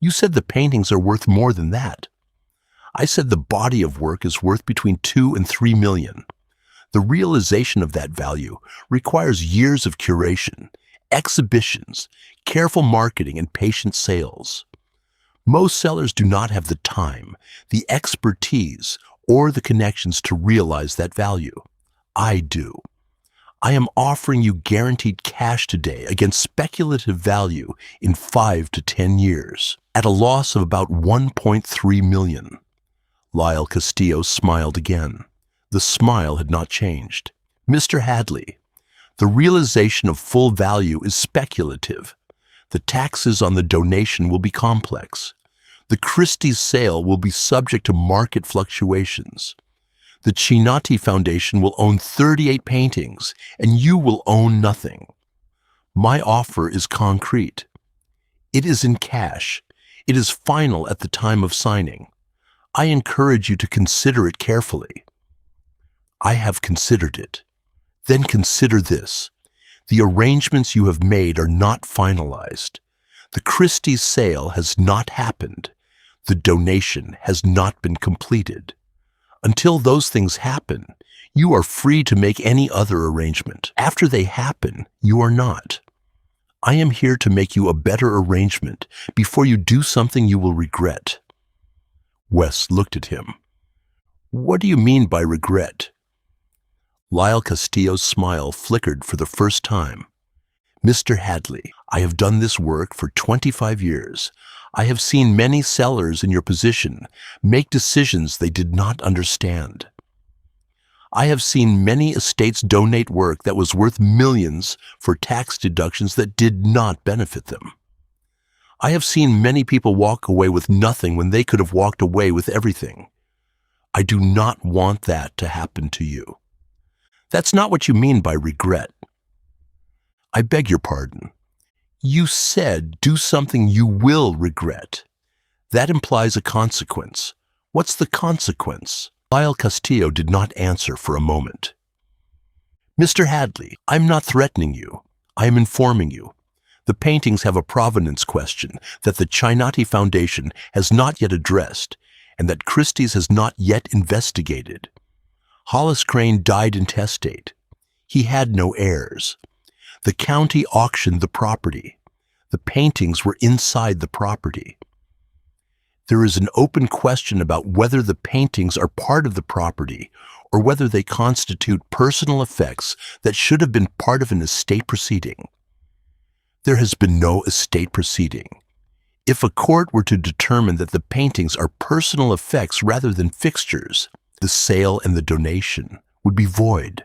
You said the paintings are worth more than that. I said the body of work is worth between $2 and $3 million. The realization of that value requires years of curation, exhibitions, careful marketing, and patient sales. Most sellers do not have the time, the expertise, or the connections to realize that value. I do. I am offering you guaranteed cash today against speculative value in 5 to 10 years, at a loss of about $1.3 million. Lyle Castillo smiled again. The smile had not changed. Mr. Hadley, the realization of full value is speculative. The taxes on the donation will be complex. The Christie's sale will be subject to market fluctuations. The Chinati Foundation will own 38 paintings, and you will own nothing. My offer is concrete. It is in cash. It is final at the time of signing. I encourage you to consider it carefully. I have considered it. Then consider this. The arrangements you have made are not finalized. The Christie's sale has not happened. The donation has not been completed. Until those things happen, you are free to make any other arrangement. After they happen, you are not. I am here to make you a better arrangement before you do something you will regret. Wes looked at him. What do you mean by regret? Lyle Castillo's smile flickered for the first time. Mr. Hadley, I have done this work for 25 years. I have seen many sellers in your position make decisions they did not understand. I have seen many estates donate work that was worth millions for tax deductions that did not benefit them. I have seen many people walk away with nothing when they could have walked away with everything. I do not want that to happen to you. That's not what you mean by regret. I beg your pardon. You said do something you will regret. That implies a consequence. What's the consequence? Lyle Castillo did not answer for a moment. Mr. Hadley, I'm not threatening you. I am informing you. The paintings have a provenance question that the Chinati Foundation has not yet addressed and that Christie's has not yet investigated. Hollis Crane died intestate. He had no heirs. The county auctioned the property. The paintings were inside the property. There is an open question about whether the paintings are part of the property or whether they constitute personal effects that should have been part of an estate proceeding. There has been no estate proceeding. If a court were to determine that the paintings are personal effects rather than fixtures, the sale and the donation would be void.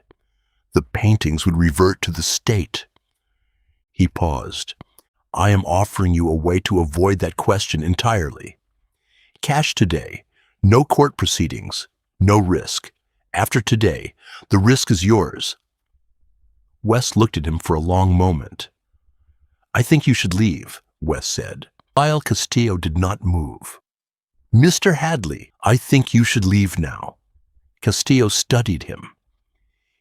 The paintings would revert to the state. He paused. I am offering you a way to avoid that question entirely. Cash today, no court proceedings, no risk. After today, the risk is yours. Wes looked at him for a long moment. I think you should leave, Wes said. Lyle Castillo did not move. Mr. Hadley, I think you should leave now. Castillo studied him.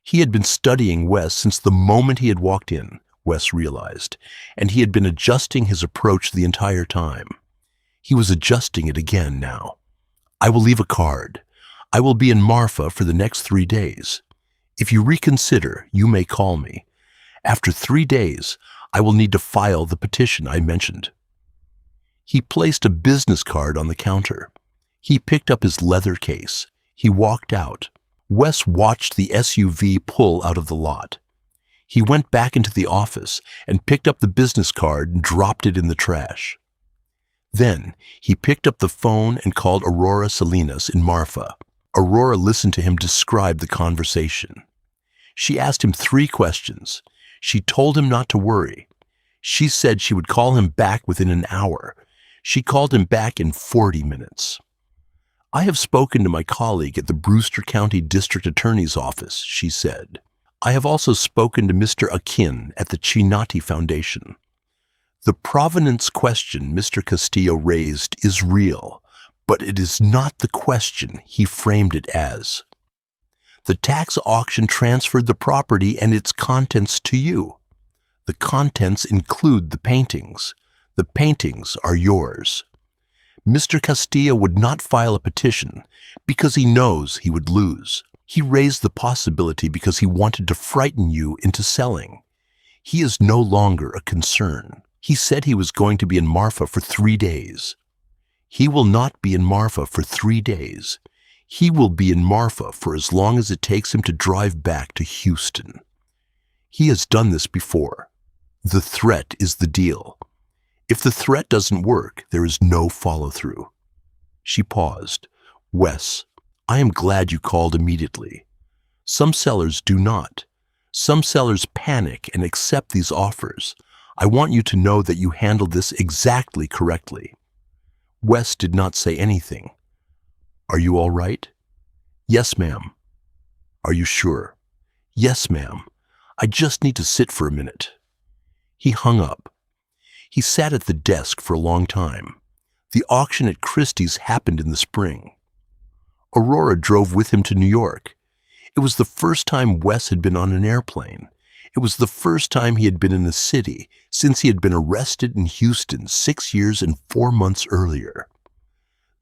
He had been studying Wes since the moment he had walked in, Wes realized, and he had been adjusting his approach the entire time. He was adjusting it again now. I will leave a card. I will be in Marfa for the next 3 days. If you reconsider, you may call me. After 3 days, I will need to file the petition I mentioned. He placed a business card on the counter. He picked up his leather case. He walked out. Wes watched the SUV pull out of the lot. He went back into the office and picked up the business card and dropped it in the trash. Then he picked up the phone and called Aurora Salinas in Marfa. Aurora listened to him describe the conversation. She asked him 3 questions. She told him not to worry. She said she would call him back within an hour. She called him back in 40 minutes. "I have spoken to my colleague at the Brewster County District Attorney's Office," she said. "I have also spoken to Mr. Akin at the Chinati Foundation. The provenance question Mr. Castillo raised is real, but it is not the question he framed it as. The tax auction transferred the property and its contents to you. The contents include the paintings. The paintings are yours. Mr. Castillo would not file a petition because he knows he would lose. He raised the possibility because he wanted to frighten you into selling. He is no longer a concern. He said he was going to be in Marfa for 3 days. He will not be in Marfa for 3 days. He will be in Marfa for as long as it takes him to drive back to Houston. He has done this before. The threat is the deal. If the threat doesn't work, there is no follow-through." She paused. "Wes, I am glad you called immediately. Some sellers do not. Some sellers panic and accept these offers. I want you to know that you handled this exactly correctly." Wes did not say anything. "Are you all right?" "Yes, ma'am." "Are you sure?" "Yes, ma'am. I just need to sit for a minute." He hung up. He sat at the desk for a long time. The auction at Christie's happened in the spring. Aurora drove with him to New York. It was the first time Wes had been on an airplane. It was the first time he had been in the city since he had been arrested in Houston 6 years and 4 months earlier.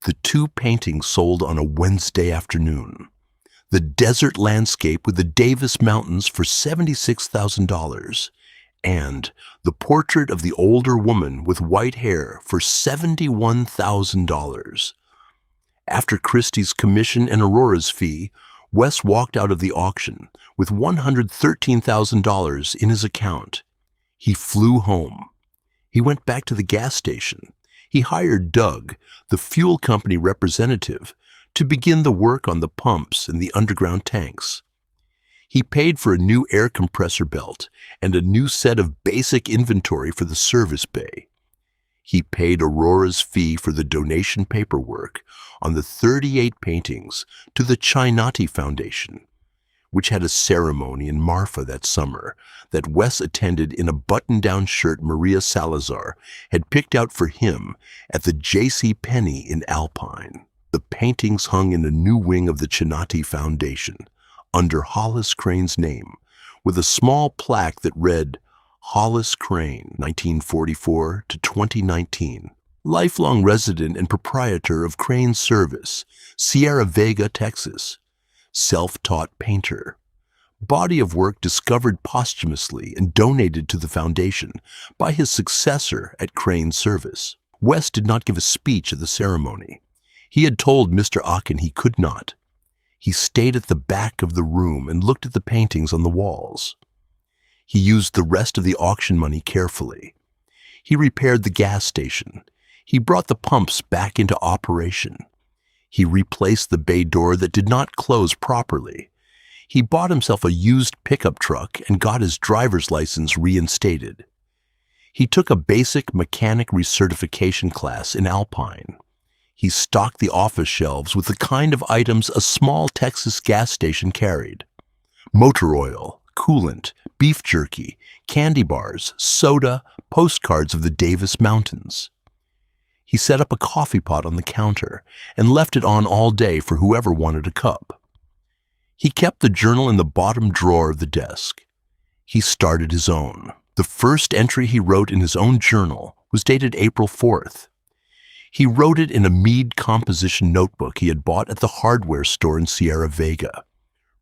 The 2 paintings sold on a Wednesday afternoon. The desert landscape with the Davis Mountains for $76,000 and the portrait of the older woman with white hair for $71,000. After Christie's commission and Aurora's fee, Wes walked out of the auction with $113,000 in his account. He flew home. He went back to the gas station. He hired Doug, the fuel company representative, to begin the work on the pumps and the underground tanks. He paid for a new air compressor belt and a new set of basic inventory for the service bay. He paid Aurora's fee for the donation paperwork on the 38 paintings to the Chinati Foundation, which had a ceremony in Marfa that summer that Wes attended in a button-down shirt Maria Salazar had picked out for him at the J.C. Penney in Alpine. The paintings hung in a new wing of the Chinati Foundation, under Hollis Crane's name, with a small plaque that read, "Hollis Crane, 1944 to 2019. Lifelong resident and proprietor of Crane Service, Sierra Vega, Texas. Self-taught painter. Body of work discovered posthumously and donated to the foundation by his successor at Crane Service." Wes did not give a speech at the ceremony. He had told Mr. Akin he could not. He stayed at the back of the room and looked at the paintings on the walls. He used the rest of the auction money carefully. He repaired the gas station. He brought the pumps back into operation. He replaced the bay door that did not close properly. He bought himself a used pickup truck and got his driver's license reinstated. He took a basic mechanic recertification class in Alpine. He stocked the office shelves with the kind of items a small Texas gas station carried: motor oil, coolant, beef jerky, candy bars, soda, postcards of the Davis Mountains. He set up a coffee pot on the counter and left it on all day for whoever wanted a cup. He kept the journal in the bottom drawer of the desk. He started his own. The first entry he wrote in his own journal was dated April 4th. He wrote it in a Mead composition notebook he had bought at the hardware store in Sierra Vega.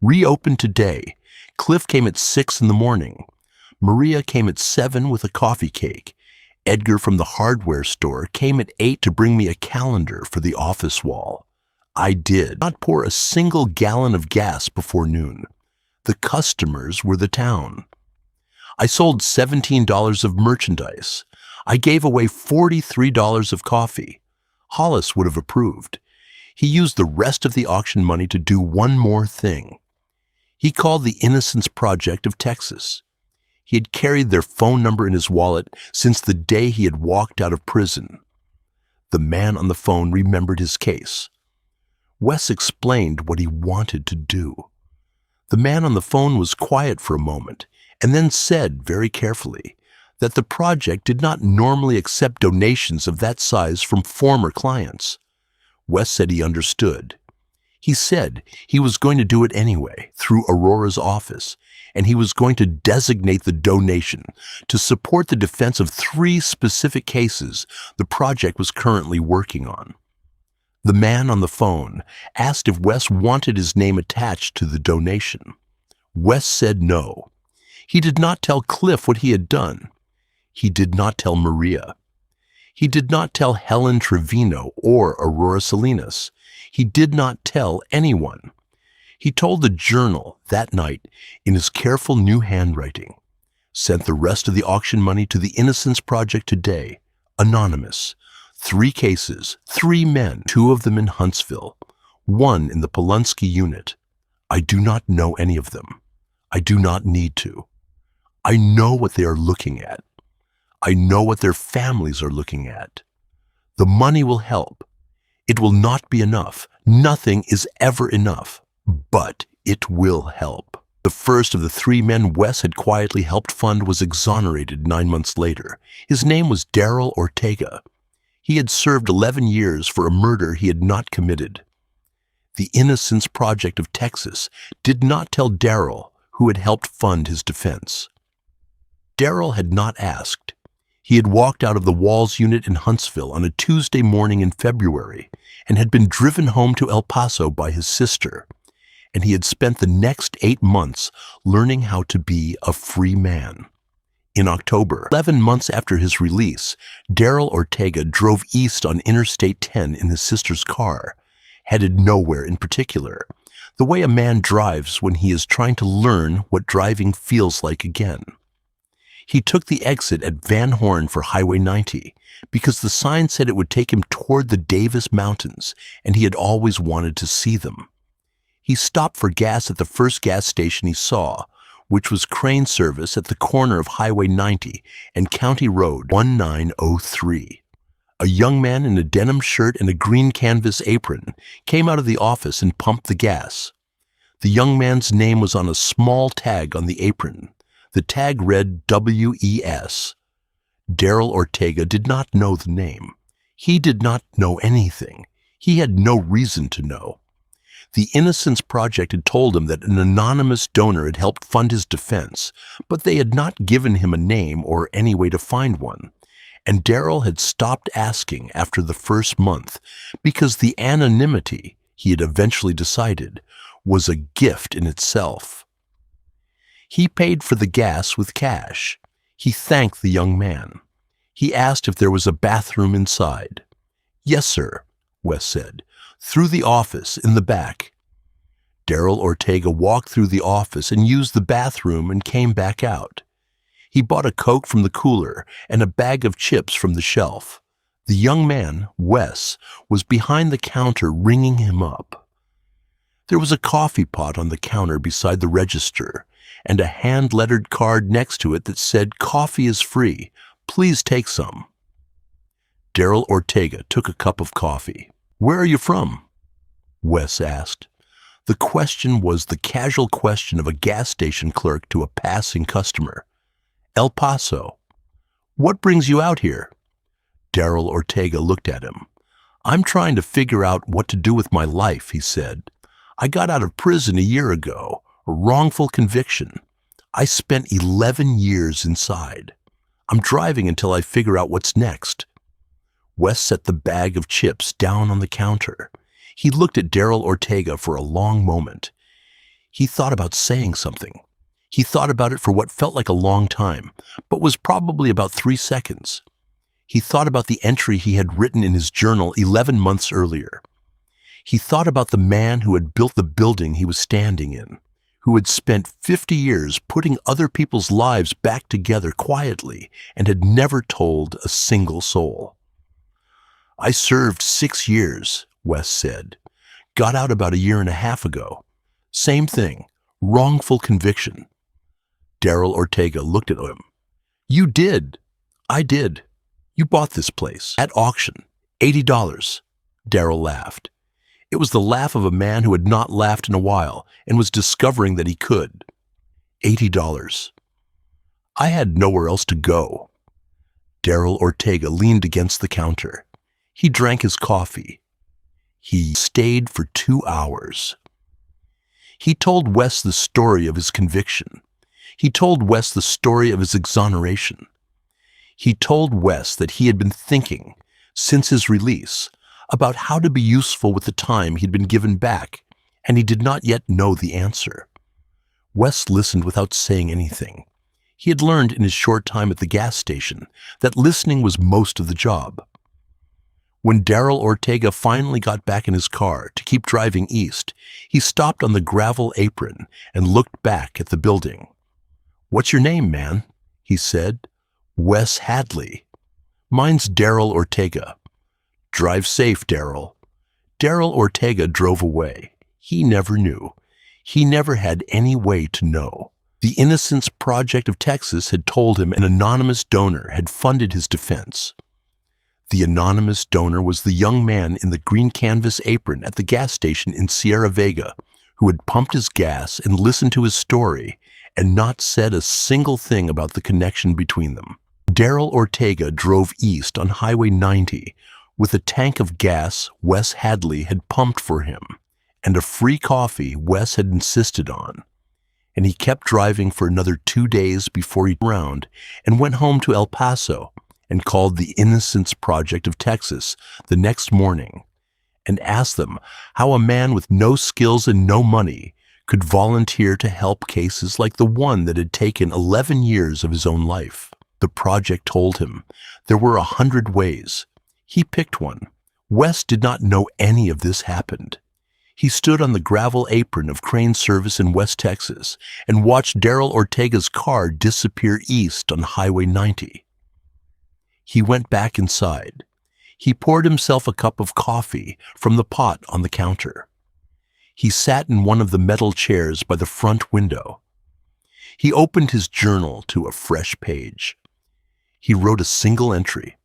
Reopened today. Cliff came at 6 in the morning. Maria came at 7 with a coffee cake. Edgar from the hardware store came at 8 to bring me a calendar for the office wall. I did not pour a single gallon of gas before noon. The customers were the town. I sold $17 of merchandise. I gave away $43 of coffee. Hollis would have approved. He used the rest of the auction money to do one more thing. He called the Innocence Project of Texas. He had carried their phone number in his wallet since the day he had walked out of prison. The man on the phone remembered his case. Wes explained what he wanted to do. The man on the phone was quiet for a moment and then said very carefully that the project did not normally accept donations of that size from former clients. Wes said he understood. He said he was going to do it anyway through Aurora's office, and he was going to designate the donation to support the defense of 3 specific cases the project was currently working on. The man on the phone asked if Wes wanted his name attached to the donation. Wes said no. He did not tell Cliff what he had done. He did not tell Maria. He did not tell Helen Trevino or Aurora Salinas. He did not tell anyone. He told the Journal that night in his careful new handwriting, sent the rest of the auction money to the Innocence Project today, anonymous. 3 cases, 3 men, 2 of them in Huntsville, 1 in the Polunsky unit. I do not know any of them. I do not need to. I know what they are looking at. I know what their families are looking at. The money will help. It will not be enough. Nothing is ever enough, but it will help. The first of the 3 men Wes had quietly helped fund was exonerated 9 months later. His name was Darrell Ortega. He had served 11 years for a murder he had not committed. The Innocence Project of Texas did not tell Darrell who had helped fund his defense. Darrell had not asked. He had walked out of the Walls unit in Huntsville on a Tuesday morning in February and had been driven home to El Paso by his sister, and he had spent the next 8 months learning how to be a free man. In October, 11 months after his release, Darrell Ortega drove east on Interstate 10 in his sister's car, headed nowhere in particular, the way a man drives when he is trying to learn what driving feels like again. He took the exit at Van Horn for Highway 90 because the sign said it would take him toward the Davis Mountains, and he had always wanted to see them. He stopped for gas at the first gas station he saw, which was Crane Service at the corner of Highway 90 and County Road 1903. A young man in a denim shirt and a green canvas apron came out of the office and pumped the gas. The young man's name was on a small tag on the apron. The tag read WES. Darrell Ortega did not know the name. He did not know anything. He had no reason to know. The Innocence Project had told him that an anonymous donor had helped fund his defense, but they had not given him a name or any way to find one. And Darrell had stopped asking after the first month because the anonymity, he had eventually decided, was a gift in itself. He paid for the gas with cash. He thanked the young man. He asked if there was a bathroom inside. "Yes, sir," Wes said. "Through the office in the back." Darrell Ortega walked through the office and used the bathroom and came back out. He bought a Coke from the cooler and a bag of chips from the shelf. The young man, Wes, was behind the counter ringing him up. There was a coffee pot on the counter beside the register, and a hand-lettered card next to it that said, "Coffee is free. Please take some." Darrell Ortega took a cup of coffee. "Where are you from?" Wes asked. The question was the casual question of a gas station clerk to a passing customer. "El Paso." "What brings you out here?" Darrell Ortega looked at him. "I'm trying to figure out what to do with my life," he said. "I got out of prison a year ago. A wrongful conviction. I spent 11 years inside. I'm driving until I figure out what's next." Wes set the bag of chips down on the counter. He looked at Darrell Ortega for a long moment. He thought about saying something. He thought about it for what felt like a long time, but was probably about 3 seconds. He thought about the entry he had written in his journal 11 months earlier. He thought about the man who had built the building he was standing in, who had spent 50 years putting other people's lives back together quietly and had never told a single soul. "I served 6 years," Wes said. "Got out about a year and a half ago. Same thing, wrongful conviction." Darryl Ortega looked at him. "You did." "I did. You bought this place at auction, $80. Darryl laughed. It was the laugh of a man who had not laughed in a while and was discovering that he could. $80. I had nowhere else to go. Darryl Ortega leaned against the counter. He drank his coffee. He stayed for 2 hours. He told Wes the story of his conviction. He told Wes the story of his exoneration. He told Wes that he had been thinking, since his release, about how to be useful with the time he'd been given back, and he did not yet know the answer. Wes listened without saying anything. He had learned in his short time at the gas station that listening was most of the job. When Darryl Ortega finally got back in his car to keep driving east, he stopped on the gravel apron and looked back at the building. "What's your name, man?" he said. "Wes Hadley." "Mine's Darryl Ortega." "Drive safe, Darryl." Darryl Ortega drove away. He never knew. He never had any way to know. The Innocence Project of Texas had told him an anonymous donor had funded his defense. The anonymous donor was the young man in the green canvas apron at the gas station in Sierra Vega who had pumped his gas and listened to his story and not said a single thing about the connection between them. Darryl Ortega drove east on Highway 90 with a tank of gas Wes Hadley had pumped for him and a free coffee Wes had insisted on. And he kept driving for another 2 days before he turned around and went home to El Paso and called the Innocence Project of Texas the next morning and asked them how a man with no skills and no money could volunteer to help cases like the one that had taken 11 years of his own life. The project told him there were 100 ways. He picked one. Wes did not know any of this happened. He stood on the gravel apron of crane service in West Texas and watched Darryl Ortega's car disappear east on Highway 90. He went back inside. He poured himself a cup of coffee from the pot on the counter. He sat in one of the metal chairs by the front window. He opened his journal to a fresh page. He wrote a single entry.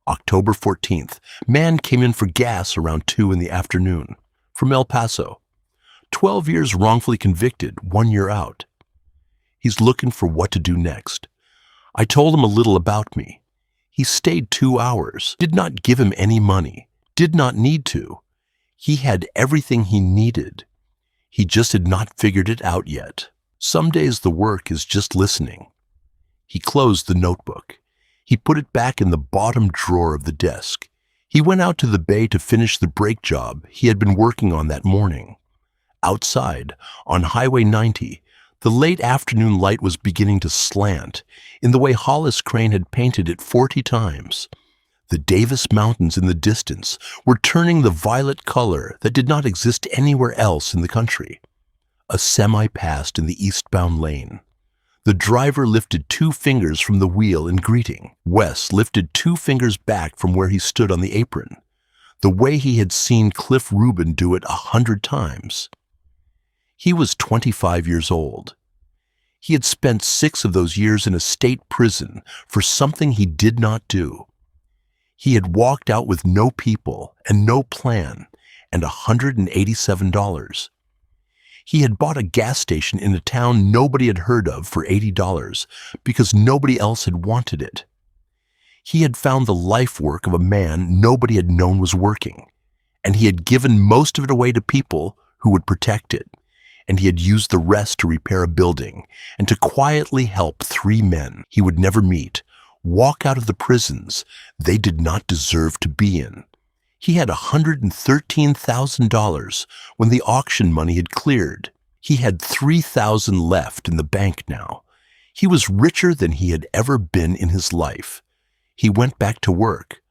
October 14th, man came in for gas around 2 in the afternoon from El Paso. 12 years wrongfully convicted, 1 year out. He's looking for what to do next. I told him a little about me. He stayed 2 hours, did not give him any money, did not need to. He had everything he needed. He just had not figured it out yet. Some days the work is just listening. He closed the notebook. He put it back in the bottom drawer of the desk. He went out to the bay to finish the brake job he had been working on that morning. Outside, on Highway 90, the late afternoon light was beginning to slant in the way Hollis Crane had painted it 40 times. The Davis Mountains in the distance were turning the violet color that did not exist anywhere else in the country. A semi passed in the eastbound lane. The driver lifted 2 fingers from the wheel in greeting. Wes lifted 2 fingers back from where he stood on the apron, the way he had seen Cliff Rubin do it 100 times. He was 25 years old. He had spent 6 of those years in a state prison for something he did not do. He had walked out with no people and no plan and $187. He had bought a gas station in a town nobody had heard of for $80 because nobody else had wanted it. He had found the life work of a man nobody had known was working, and he had given most of it away to people who would protect it, and he had used the rest to repair a building and to quietly help 3 men he would never meet walk out of the prisons they did not deserve to be in. He had $113,000 when the auction money had cleared. He had $3,000 left in the bank now. He was richer than he had ever been in his life. He went back to work,